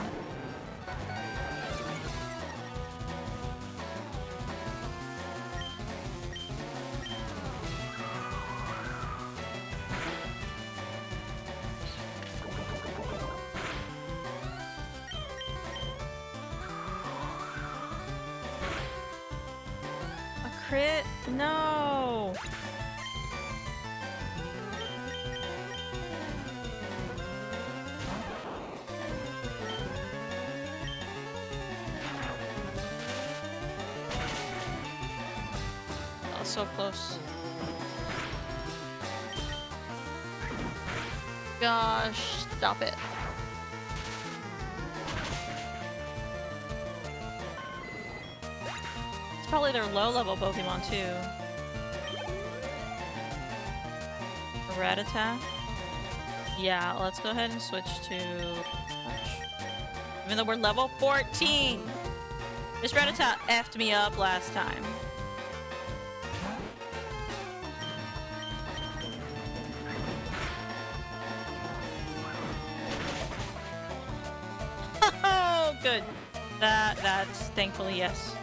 A crit? No! So close. Gosh, stop it. It's probably their low-level Pokemon too. Rattata. Yeah, let's go ahead and switch to even though we're level 14. This Rattata effed me up last time. Good. That's thankfully yes.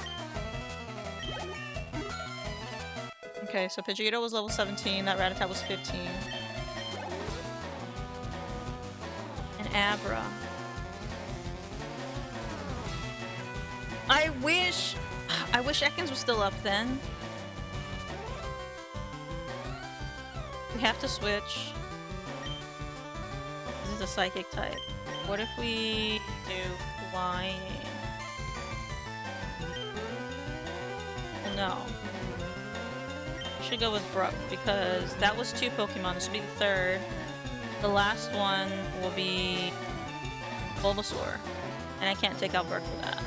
Okay, so Pidgeotto was level 17, that Rattata was 15. And Abra. I wish Ekans was still up then. We have to switch. This is a psychic type. What if we do flying? No. I should go with Brook because that was 2 Pokemon. This will be the 3rd. The last one will be Bulbasaur. And I can't take out Brook for that.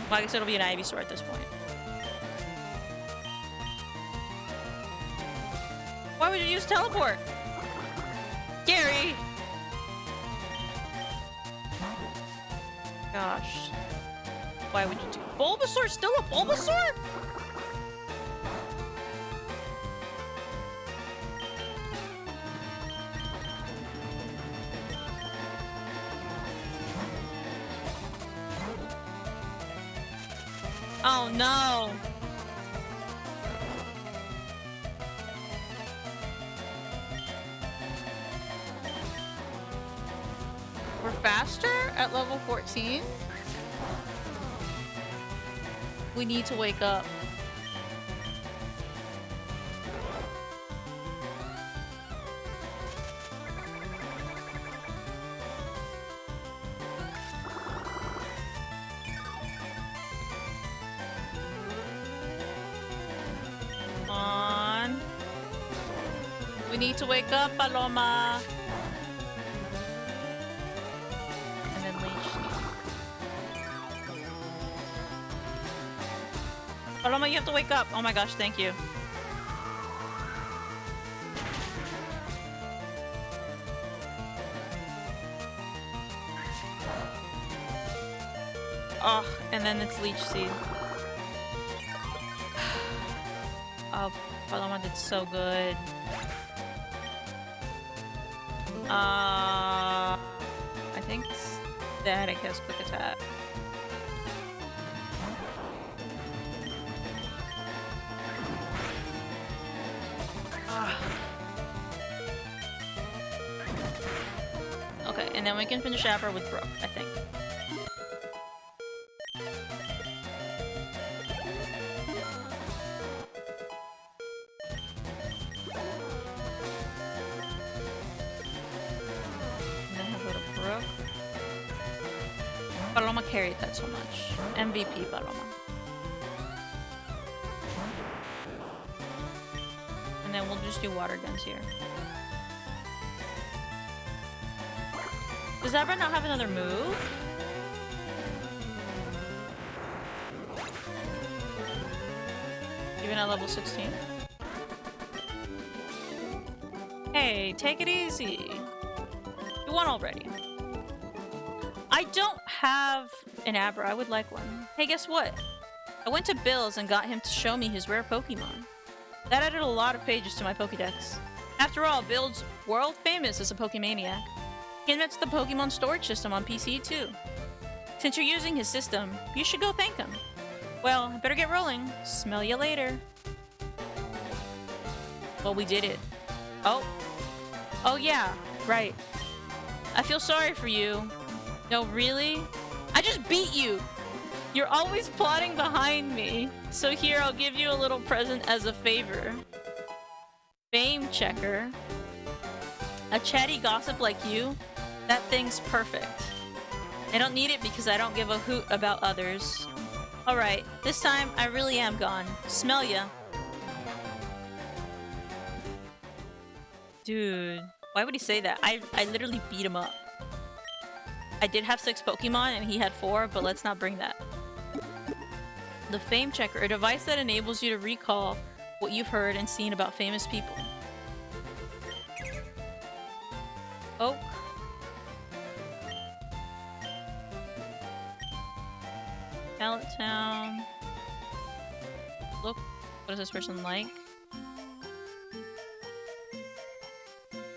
Well, I guess it'll be an Ivysaur at this point. Why would you use teleport? Gary! Gosh. Why would you do Bulbasaur? Still a Bulbasaur? Oh no! We're faster at level 14? We need to wake up. Come on. We need to wake up, Paloma. Paloma, you have to wake up. Oh my gosh, thank you. Oh, and then it's Leech Seed. Oh, Paloma did so good. I think Static has Quick Attack. Okay, and then we can finish Abra with Brook, I think. And then we'll go to Brook. Paloma carried that so much. MVP Paloma. And then we'll just do water guns here. Does Abra not have another move? Even at level 16? Hey, take it easy. You won already. I don't have an Abra. I would like one. Hey, guess what? I went to Bill's and got him to show me his rare Pokemon. That added a lot of pages to my Pokédex. After all, Bill's world famous as a Pokemaniac. He invents the Pokemon storage system on PC too. Since you're using his system, you should go thank him. Well, I better get rolling. Smell you later. Well, we did it. Oh. Oh yeah, right. I feel sorry for you. No, really? I just beat you! You're always plotting behind me. So here, I'll give you a little present as a favor. Fame checker. A chatty gossip like you? That thing's perfect. I don't need it because I don't give a hoot about others. Alright, this time I really am gone. Smell ya. Dude, why would he say that? I literally beat him up. I did have 6 Pokemon and he had 4, but let's not bring that. The Fame Checker, a device that enables you to recall what you've heard and seen about famous people. Oak. Pallet Town. Look, what is this person like?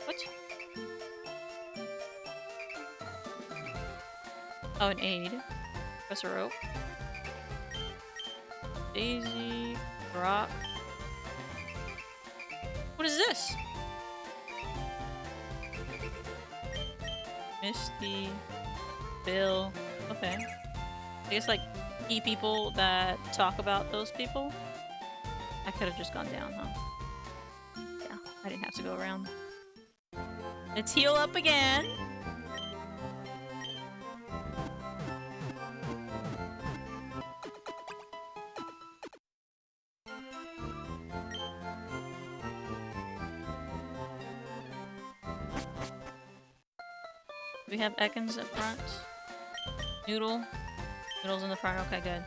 What? Oh, an aid. Professor Oak. Daisy. Brock. What is this? Misty. Bill. Okay. I guess like key people that talk about those people. I could have just gone down, huh? Yeah, I didn't have to go around. Let's heal up again. We have Ekans up front. Noodle. Noodle's in the front. Okay, good.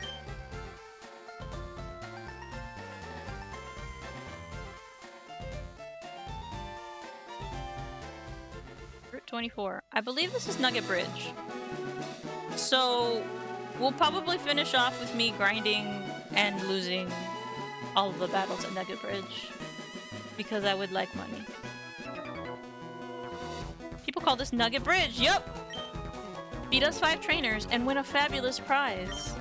Route 24. I believe this is Nugget Bridge. So, we'll probably finish off with me grinding and losing all of the battles at Nugget Bridge. Because I would like money. People call this Nugget Bridge. Yup! Beat us 5 trainers and win a fabulous prize.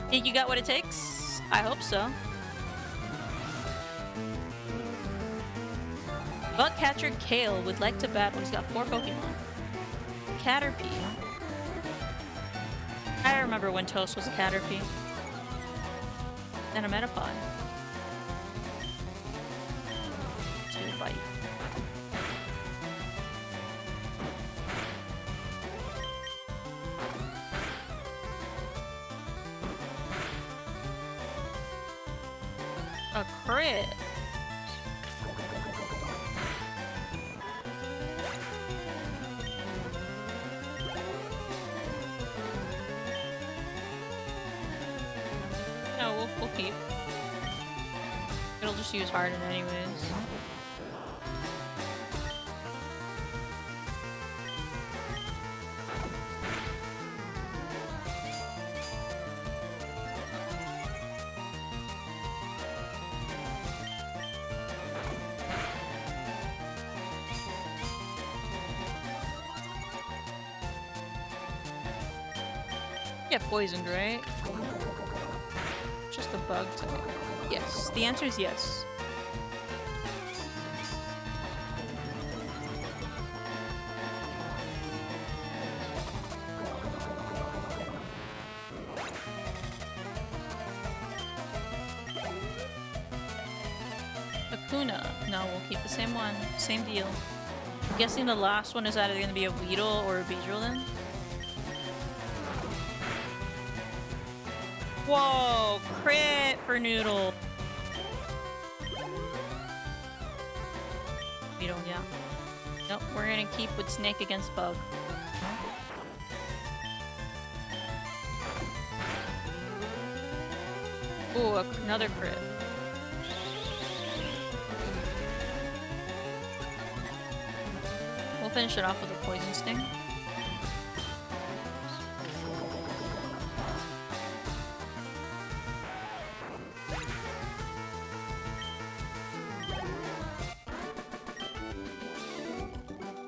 Think you got what it takes? I hope so. Bug-catcher Kale would like to battle. He's got 4 Pokemon. Caterpie. I remember when Toast was a Caterpie. And a Metapod. Let's bite. A crit. No, we'll keep. It'll just use Harden anyways. Get poisoned, right? Just a bug type. Yes. The answer is yes. Hakuna. No, we'll keep the same one. Same deal. I'm guessing the last one is either going to be a Weedle or a Beedrill then. Whoa! Crit for Noodle. Weedle, yeah. Nope, we're going to keep with Snake against Bug. Ooh, another crit. We'll finish it off with a Poison Sting.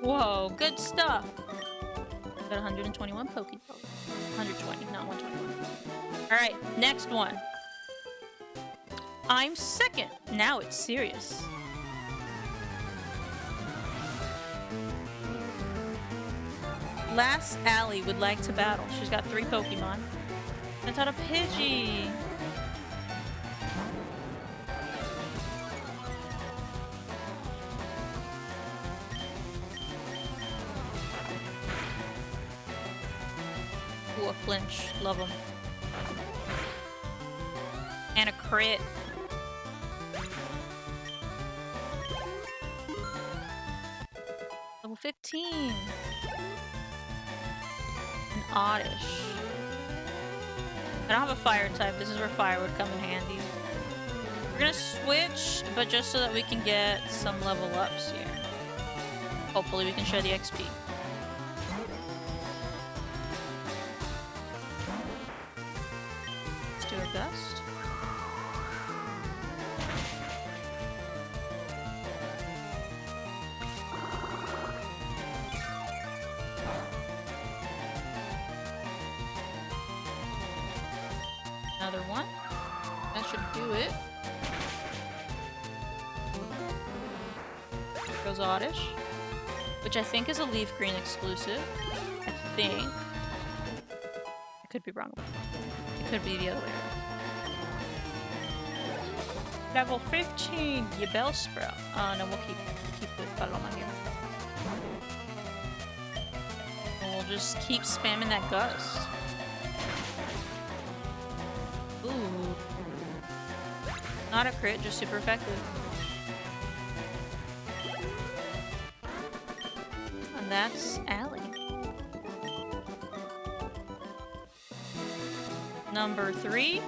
Whoa, good stuff! Got 121 Pokeballs. 120, not 121. Alright, next one. I'm second. Now it's serious. Last Ally would like to battle. She's got 3 Pokemon. That's out a Pidgey. Ooh, a flinch. Love them. And a crit. Level 15. An Oddish. I don't have a fire type. This is where fire would come in handy. We're gonna switch, but just so that we can get some level ups here. Hopefully we can share the XP. Let's do a gust. Another one. That should do it. Goes Oddish, which I think is a Leaf Green exclusive. I think. I could be wrong. It could be the other way around. Level 15, you Bellsprout. No, we'll keep with Paloma here. And we'll just keep spamming that Gust. Ooh. Not a crit, just super effective. And that's Ally. Number 3.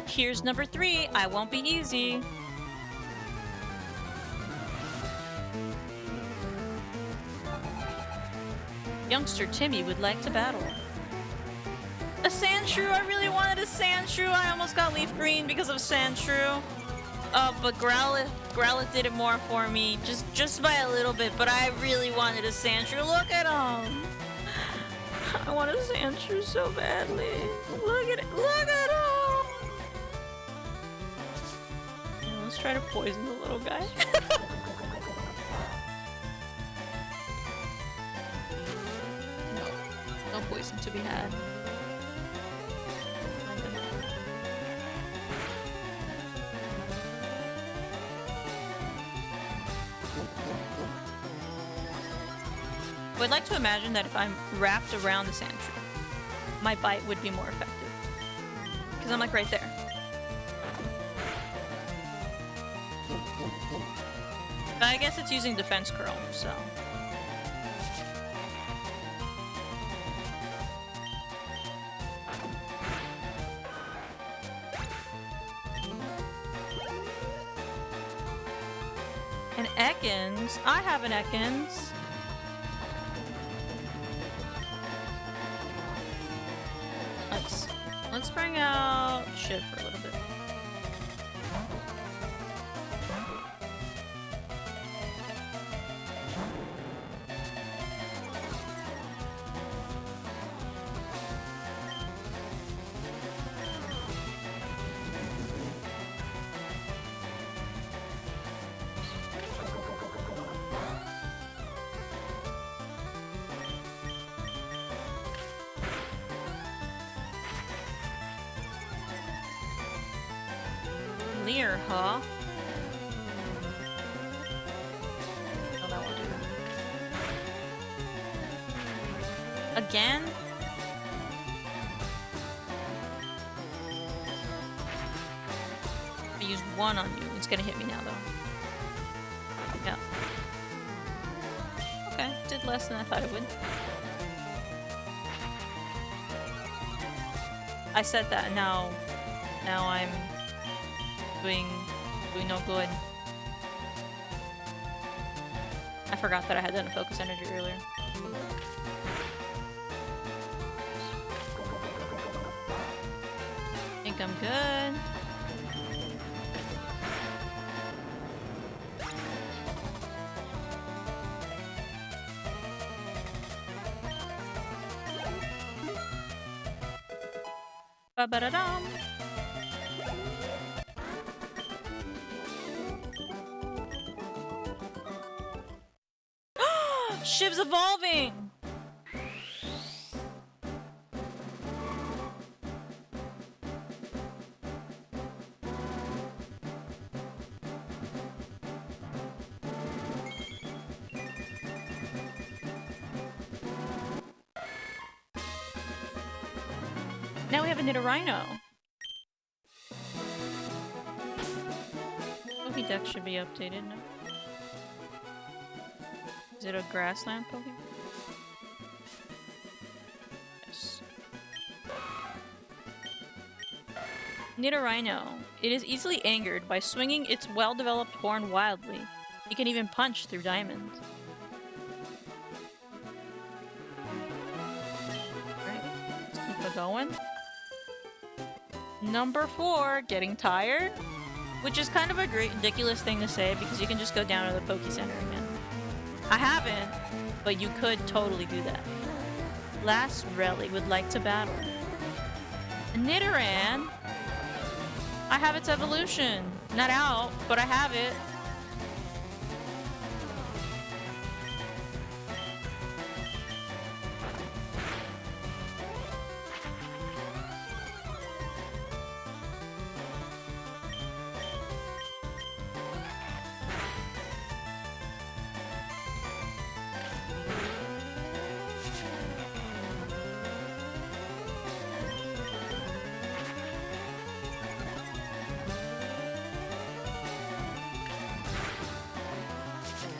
Here's number 3. I won't be easy. Youngster Timmy would like to battle. A Sandshrew! I really wanted a Sandshrew! I almost got Leaf Green because of Sandshrew. But Growlithe did it more for me. Just by a little bit, but I really wanted a Sandshrew. Look at him! I want a Sandshrew so badly. Look at it! Look at him! Let's try to poison the little guy. No poison to be had. I'd like to imagine that if I'm wrapped around the Sandshrew, my bite would be more effective. Because I'm like right there. But I guess it's using Defense Curl, so. An Ekans? I have an Ekans. Let's bring out shit for a little bit. clear, huh? Oh, that won't do. Again? I used one on you. It's gonna hit me now, though. Yeah. Okay, did less than I thought it would. I said that, and now I'm doing no good. I forgot that I had done a focus energy earlier. I think I'm good. Ba-ba-da-dum. Shiv's evolving! Now we have a Nidorino. Pokédex should be updated now. Is it a grassland Pokemon? Yes. Nidorino. It is easily angered by swinging its well-developed horn wildly. It can even punch through diamonds. Alright, let's keep it going. Number 4, getting tired? Which is kind of a great ridiculous thing to say because you can just go down to the Poke Center again. I haven't, but you could totally do that. Last Rally would like to battle. Nidoran. I have its evolution. Not out, but I have it.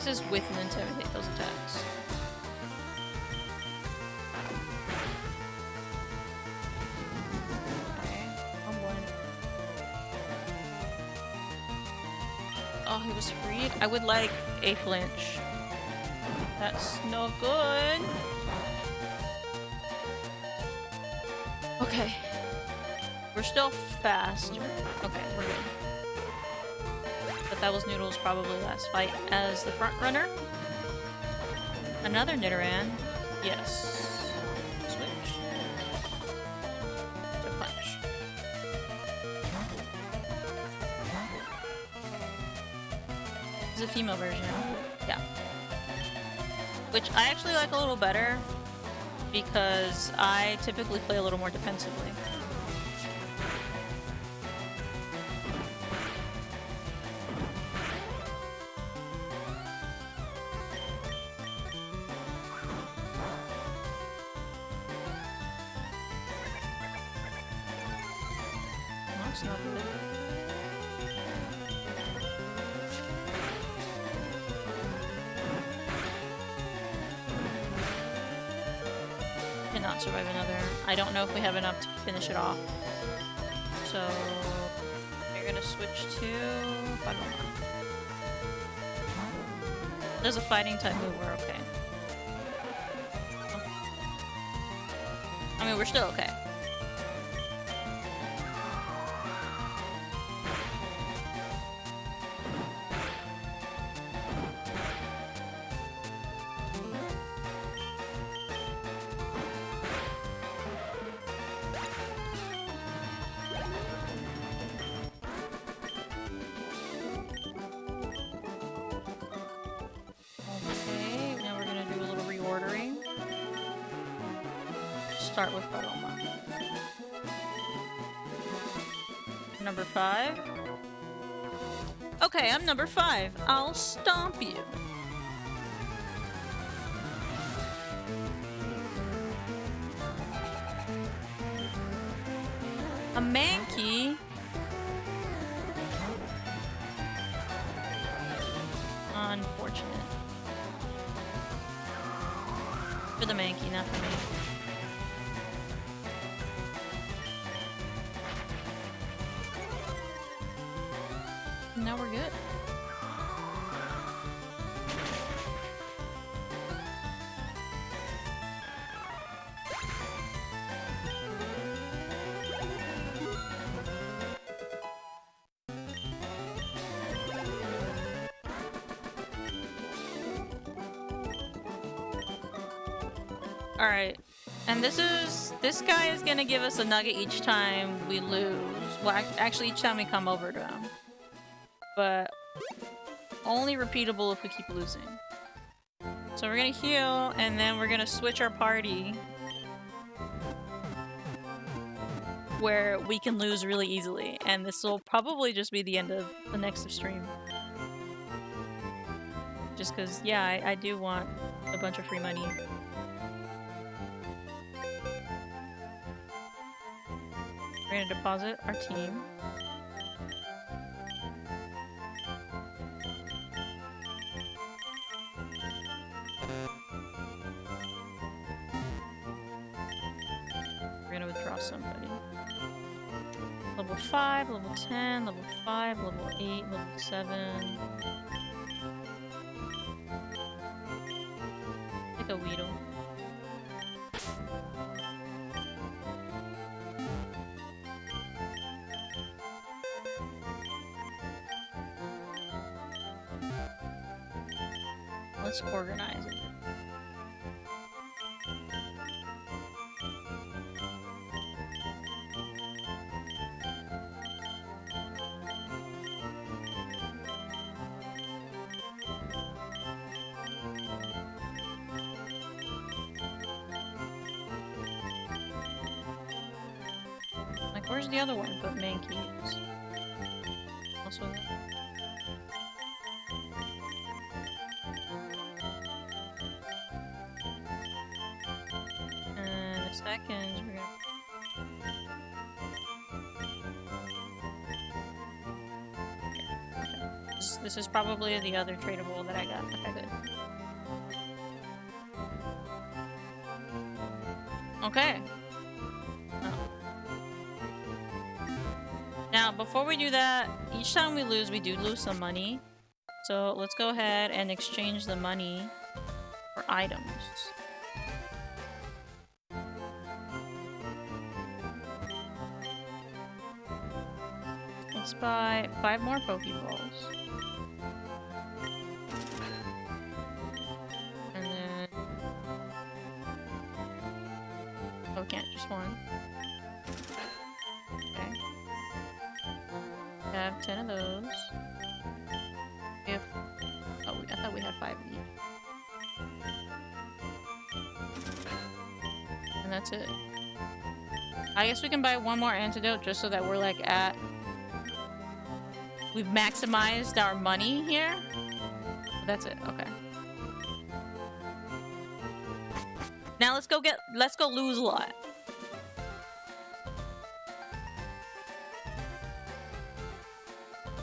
Is with and intimidate those attacks. Okay, I'm going. Oh, he was freed? I would like a flinch. That's no good. Okay. We're still fast. Okay, we're good. But that was Noodle's probably last fight as the front runner. Another Nidoran. Yes. Switch. To punch. It's a female version. Yeah. Which I actually like a little better because I typically play a little more defensively. That's not good. Cannot survive another. I don't know if we have enough to finish it off. So we're gonna switch to Paloma. There's a fighting type move, we're okay. I mean, we're still okay. Start with Paloma. Number 5. Okay, I'm number 5. I'll stomp you. A Mankey? Unfortunate. For the Mankey, not for me. Now we're good. Alright. And this guy is gonna give us a nugget each time we lose. Well, actually each time we come over to him. But only repeatable if we keep losing. So we're gonna heal, and then we're gonna switch our party where we can lose really easily. And this will probably just be the end of the next stream. Just because, yeah, I do want a bunch of free money. We're gonna deposit our team. We're gonna withdraw somebody. Level 5, level 10, level 5, level 8, level 7. Like a Weedle. Let's organize it. Like, where's the other one but Mankeys? Also. Seconds, we're gonna... Okay. This is probably the other tradable that I got. Okay, good. Okay. Oh. Now, before we do that, each time we lose, we do lose some money. So let's go ahead and exchange the money for items. Let's buy 5 more Pokeballs. And then... Oh, we can't, just one. Okay. We have 10 of those. If... Oh, I thought we had 5 of each. And that's it. I guess we can buy 1 more antidote just so that we're like at... We've maximized our money here. That's it. Okay. Now let's go lose a lot.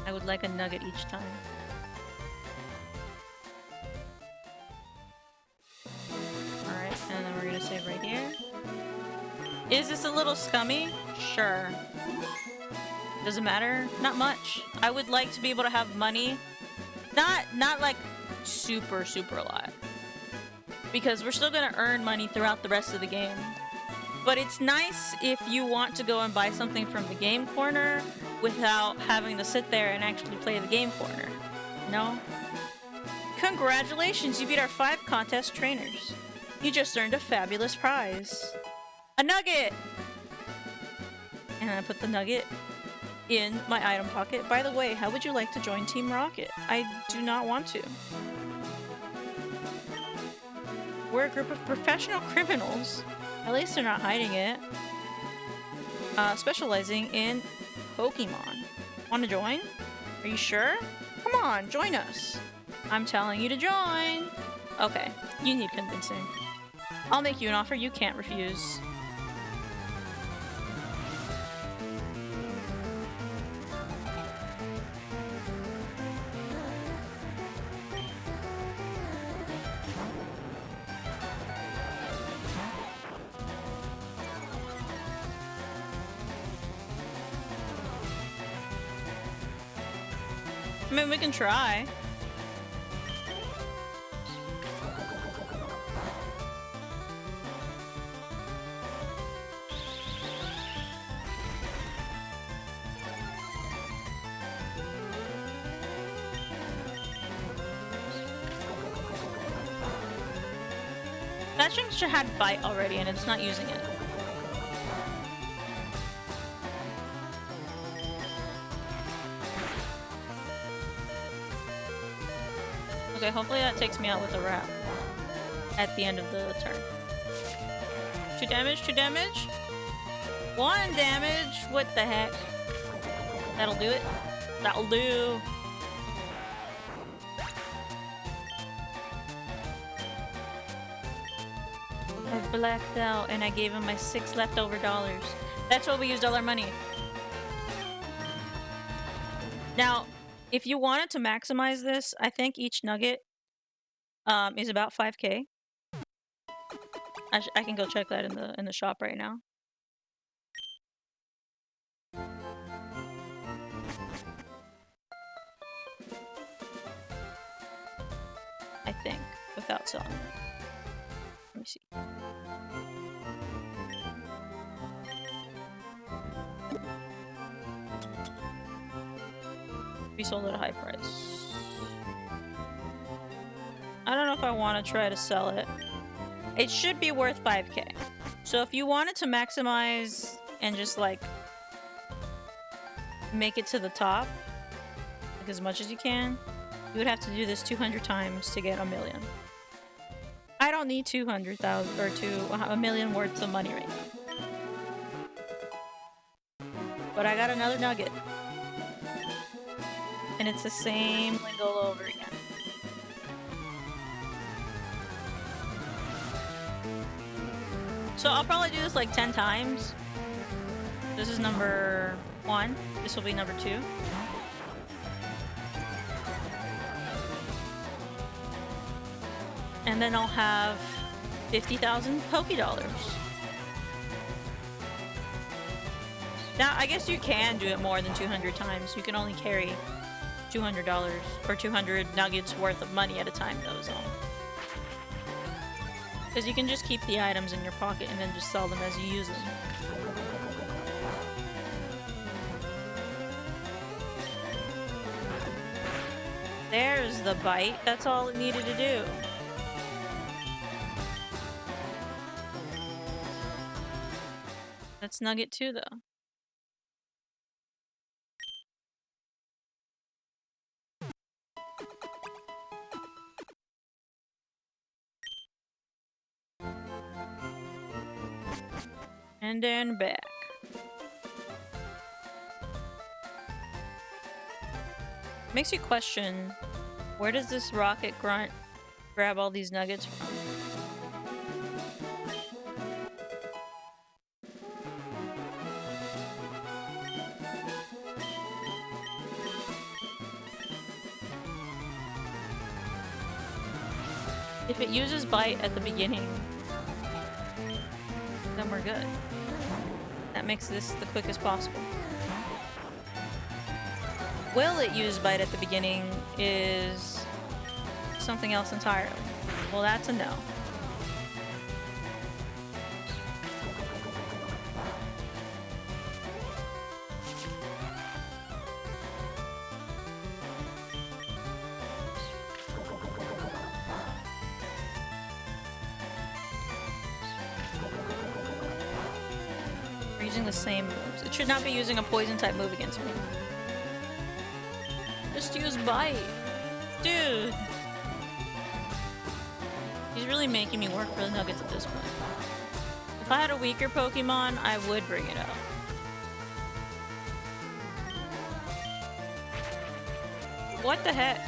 I would like a nugget each time. Alright, and then we're gonna save right here. Is this a little scummy? Sure. Does it matter? Not much. I would like to be able to have money. Not like super a lot. Because we're still gonna earn money throughout the rest of the game. But it's nice if you want to go and buy something from the game corner without having to sit there and actually play the game corner. No? Congratulations, you beat our 5 contest trainers. You just earned a fabulous prize. A nugget! And I put the nugget in my item pocket. By the way, how would you like to join Team Rocket? I do not want to. We're a group of professional criminals. At least they're not hiding it. Specializing in Pokemon. Want to join? Are you sure? on, join us. I'm telling you to join. Okay, you need convincing. I'll make you an offer you can't refuse. I mean, we can try. That thing should have bite already and it's not using it. Okay, hopefully that takes me out with a wrap at the end of the turn. 2 damage, 2 damage. 1 damage. What the heck? That'll do it. That'll do. I blacked out and I gave him my 6 leftover dollars. That's what we used all our money. Now, if you wanted to maximize this, I think each nugget is about 5k. I can go check that in the shop right now. I think, without selling. Let me see. We sold at a high price. I don't know if I want to try to sell it. It should be worth 5k. So if you wanted to maximize and just like make it to the top, like as much as you can, you would have to do this 200 times to get 1 million. I don't need 200,000 or $1 million worth of money right now. But I got another nugget. And it's the same thing all over again. So I'll probably do this like 10 times. This is number 1. This will be number 2. And then I'll have 50,000 Poké Dollars. Now, I guess you can do it more than 200 times. You can only carry $200 or 200 nuggets worth of money at a time, though, is all. Because you can just keep the items in your pocket and then just sell them as you use them. There's the bite. That's all it needed to do. That's nugget 2, though. And then back. Makes you question, where does this rocket grunt grab all these nuggets from? If it uses bite at the beginning, then we're good. That makes this the quickest possible. Will it use bite at the beginning is something else entirely. Well, that's a no. We're using the same moves. It should not be using a poison type move against me. Just use bite. Dude. He's really making me work for the nuggets at this point. If I had a weaker Pokemon, I would bring it up. What the heck?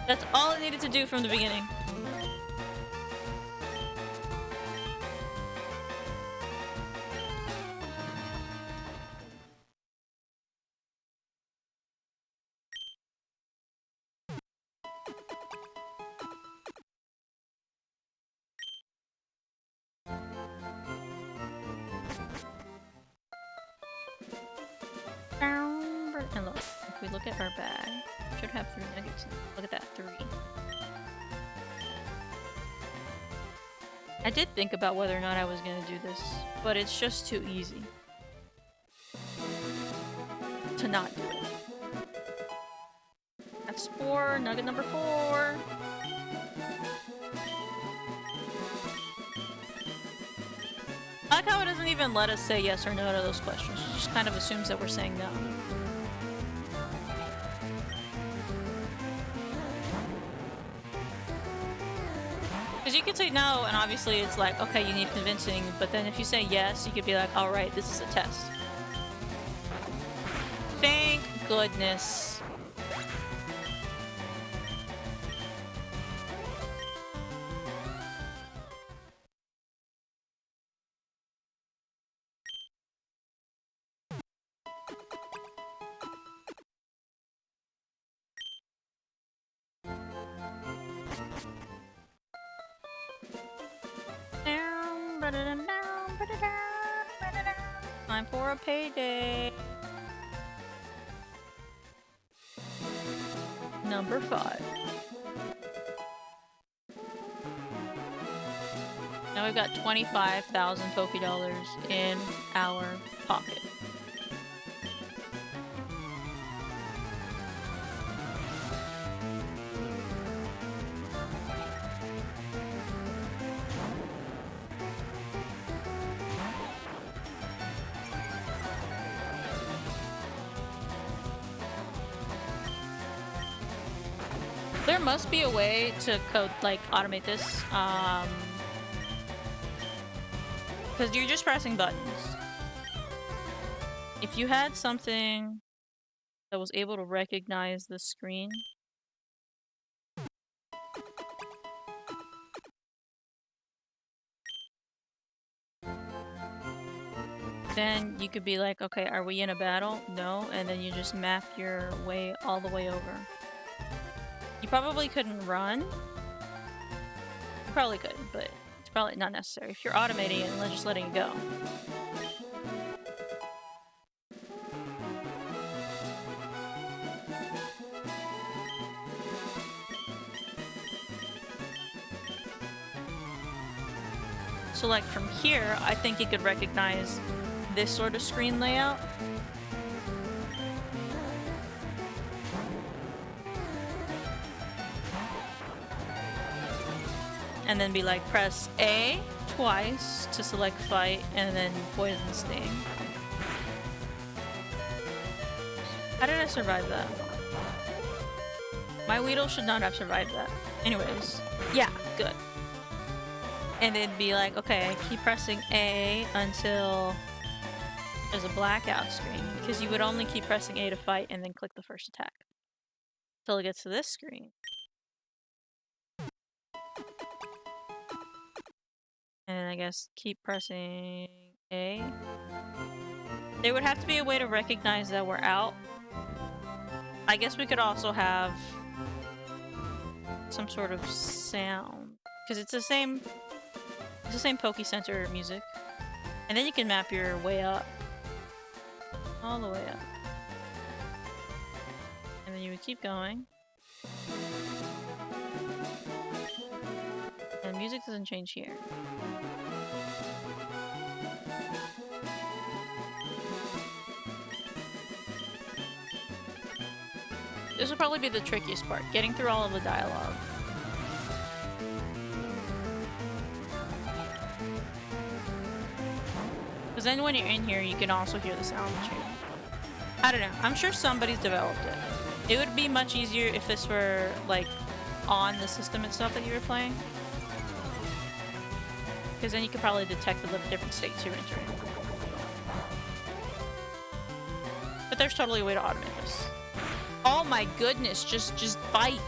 That's all it needed to do from the beginning. And look, if we look at our bag, we should have 3 nuggets. Look at that, 3. I did think about whether or not I was gonna do this, but it's just too easy to not do it. That's 4, nugget number 4. I like how it doesn't even let us say yes or no to those questions. It just kind of assumes that we're saying no. Because you could say no, and obviously it's like, okay, you need convincing, but then if you say yes, you could be like, alright, this is a test. Thank goodness. Time for a payday. Number 5. Now we've got 25,000 Poké Dollars in our pocket. There must be a way to code, like, automate this, because you're just pressing buttons. If you had something that was able to recognize the screen, then you could be like, okay, are we in a battle? No, and then you just map your way all the way over. You probably couldn't run. You probably could, but it's probably not necessary. If you're automating it and just letting it go. So like from here, I think you could recognize this sort of screen layout. And then be like, press A twice to select fight, and then poison sting. How did I survive that? My Weedle should not have survived that. Anyways, yeah, good. And then be like, okay, keep pressing A until there's a blackout screen, because you would only keep pressing A to fight and then click the first attack until it gets to this screen. And I guess keep pressing A. There would have to be a way to recognize that we're out. I guess we could also have some sort of sound, because it's the same Poké Center music. And then you can map your way up. All the way up. And then you would keep going. And music doesn't change here. This will probably be the trickiest part, getting through all of the dialogue. Because then when you're in here, you can also hear the sound chain. I don't know. I'm sure somebody's developed it. It would be much easier if this were, like, on the system itself that you were playing. because then you could probably detect the different states you're entering. But there's totally a way to automate this. Oh my goodness, just bite.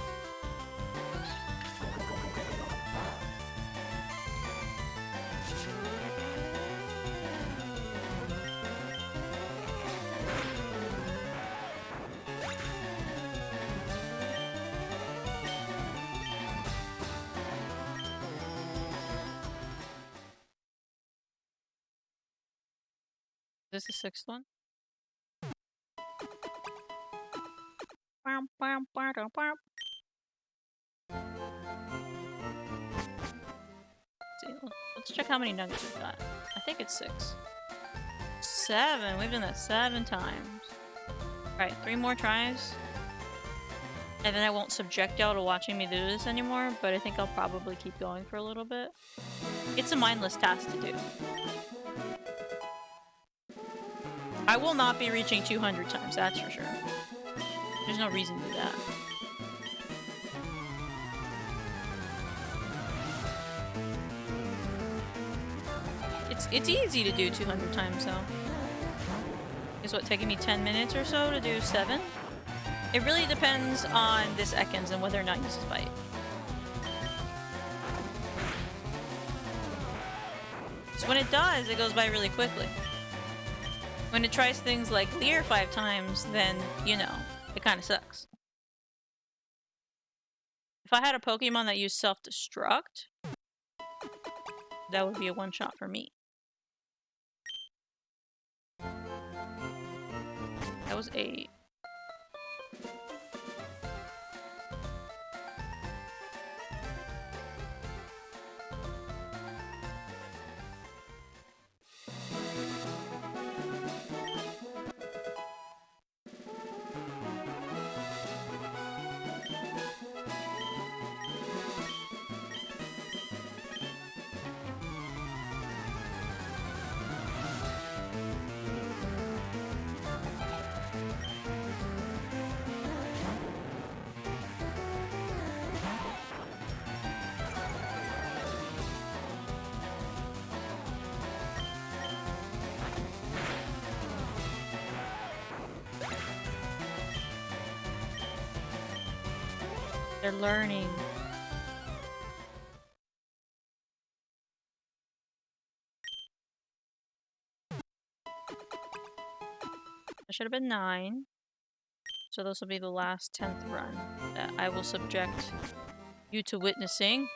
Is this the sixth one? See, let's check how many nuggets we've got. I think it's 6. 7! We've done that 7 times. Alright, 3 more tries. And then I won't subject y'all to watching me do this anymore, but I think I'll probably keep going for a little bit. It's a mindless task to do. I will not be reaching 200 times, that's for sure. There's no reason to do that. It's easy to do 200 times though. It's what, taking me 10 minutes or so to do 7? It really depends on this Ekans and whether or not it uses bite. So when it does, it goes by really quickly. When it tries things like Leer 5 times, then, you know, it kind of sucks. If I had a Pokemon that used self-destruct, that would be a one-shot for me. That was 8. They're learning. That should have been 9. So this will be the last 10th run that I will subject you to witnessing.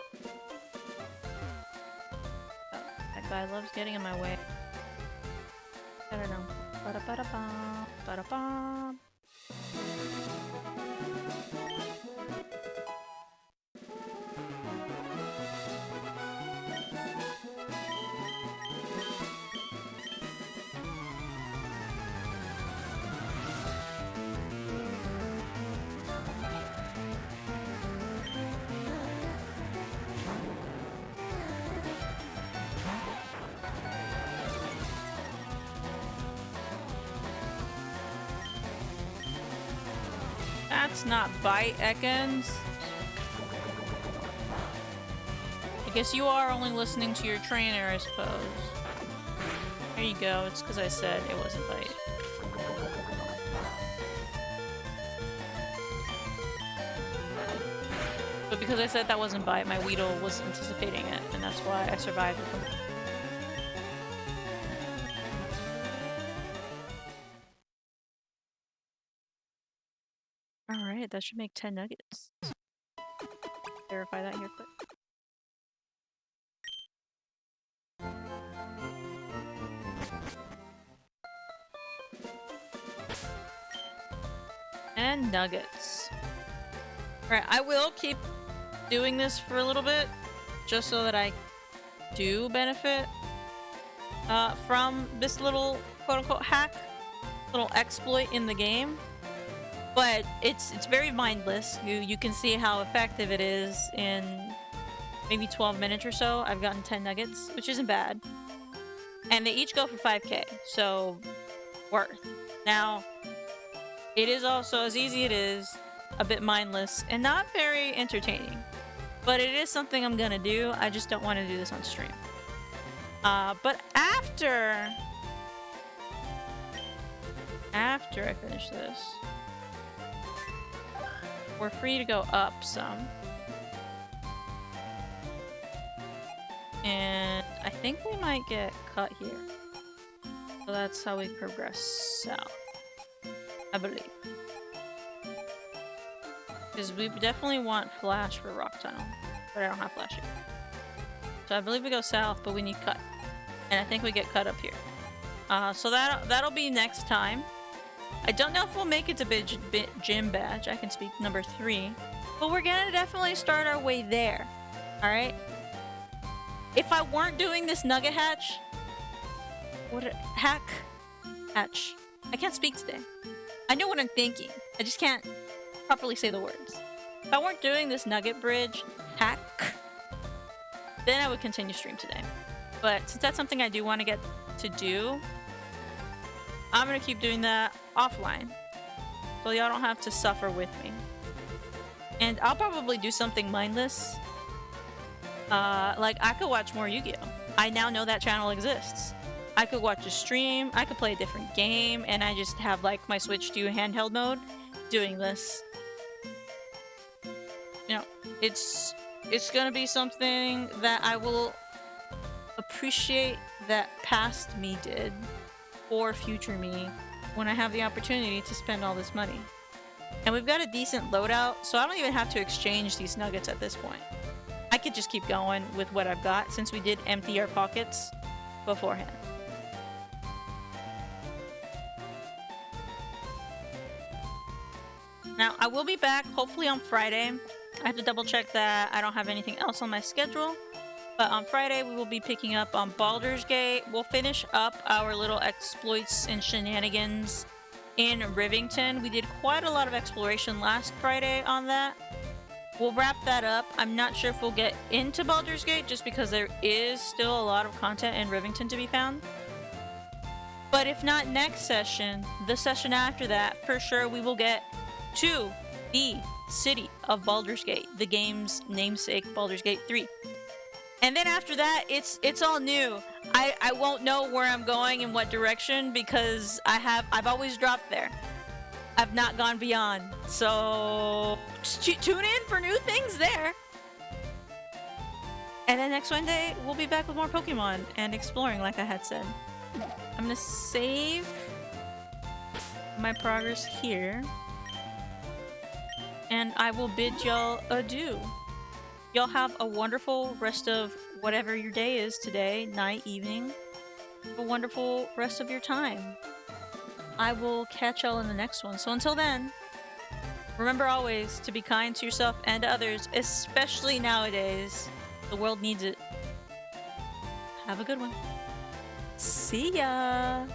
Oh, that guy loves getting in my way. I don't know. Ba-da-ba-da-ba, ba-da-ba. That's not bite, Ekans. I guess you are only listening to your trainer, I suppose. There you go. It's because I said it wasn't bite. But because I said that wasn't bite, my Weedle was anticipating it, and that's why I survived with him. Alright, that should make 10 nuggets. Verify that here quick. And nuggets. Alright, I will keep doing this for a little bit, just so that I do benefit from this little quote-unquote hack, little exploit in the game. But it's very mindless. You can see how effective it is in maybe 12 minutes or so. I've gotten 10 nuggets, which isn't bad. And they each go for 5k, so worth. Now, it is also, as easy it is, a bit mindless and not very entertaining. But it is something I'm gonna do. I just don't want to do this on stream. But after I finish this, we're free to go up some. And I think we might get cut here. So that's how we progress south, I believe. Because we definitely want flash for rock tunnel, but I don't have flash here. So I believe we go south, but we need cut. And I think we get cut up here. So that'll be next time. I don't know if we'll make it to Gym Badge. I can speak number 3. But we're gonna definitely start our way there. Alright? If I weren't doing this Nugget Hatch... Hatch. I can't speak today. I know what I'm thinking. I just can't properly say the words. If I weren't doing this Nugget Bridge hack, then I would continue stream today. But since that's something I do want to get to do, I'm gonna keep doing that offline. So y'all don't have to suffer with me. And I'll probably do something mindless. Like I could watch more Yu-Gi-Oh! I now know that channel exists. I could watch a stream, I could play a different game, and I just have like my Switch to handheld mode doing this. You know, it's gonna be something that I will appreciate that past me did, or future me, when I have the opportunity to spend all this money. And we've got a decent loadout, so I don't even have to exchange these nuggets at this point. I could just keep going with what I've got, since we did empty our pockets beforehand. Now, I will be back, hopefully on Friday. I have to double check that I don't have anything else on my schedule. But on Friday, we will be picking up on Baldur's Gate. We'll finish up our little exploits and shenanigans in Rivington. We did quite a lot of exploration last Friday on that. We'll wrap that up. I'm not sure if we'll get into Baldur's Gate, just because there is still a lot of content in Rivington to be found. But if not next session, the session after that, for sure we will get to the city of Baldur's Gate, the game's namesake, Baldur's Gate 3. And then after that, it's all new. I won't know where I'm going in what direction, because I've always dropped there. I've not gone beyond. So tune in for new things there. And then next Wednesday, we'll be back with more Pokemon and exploring, like I had said. I'm gonna save my progress here. And I will bid y'all adieu. Y'all have a wonderful rest of whatever your day is today, night, evening. A wonderful rest of your time. I will catch y'all in the next one. So until then, remember always to be kind to yourself and to others, especially nowadays. The world needs it. Have a good one. See ya!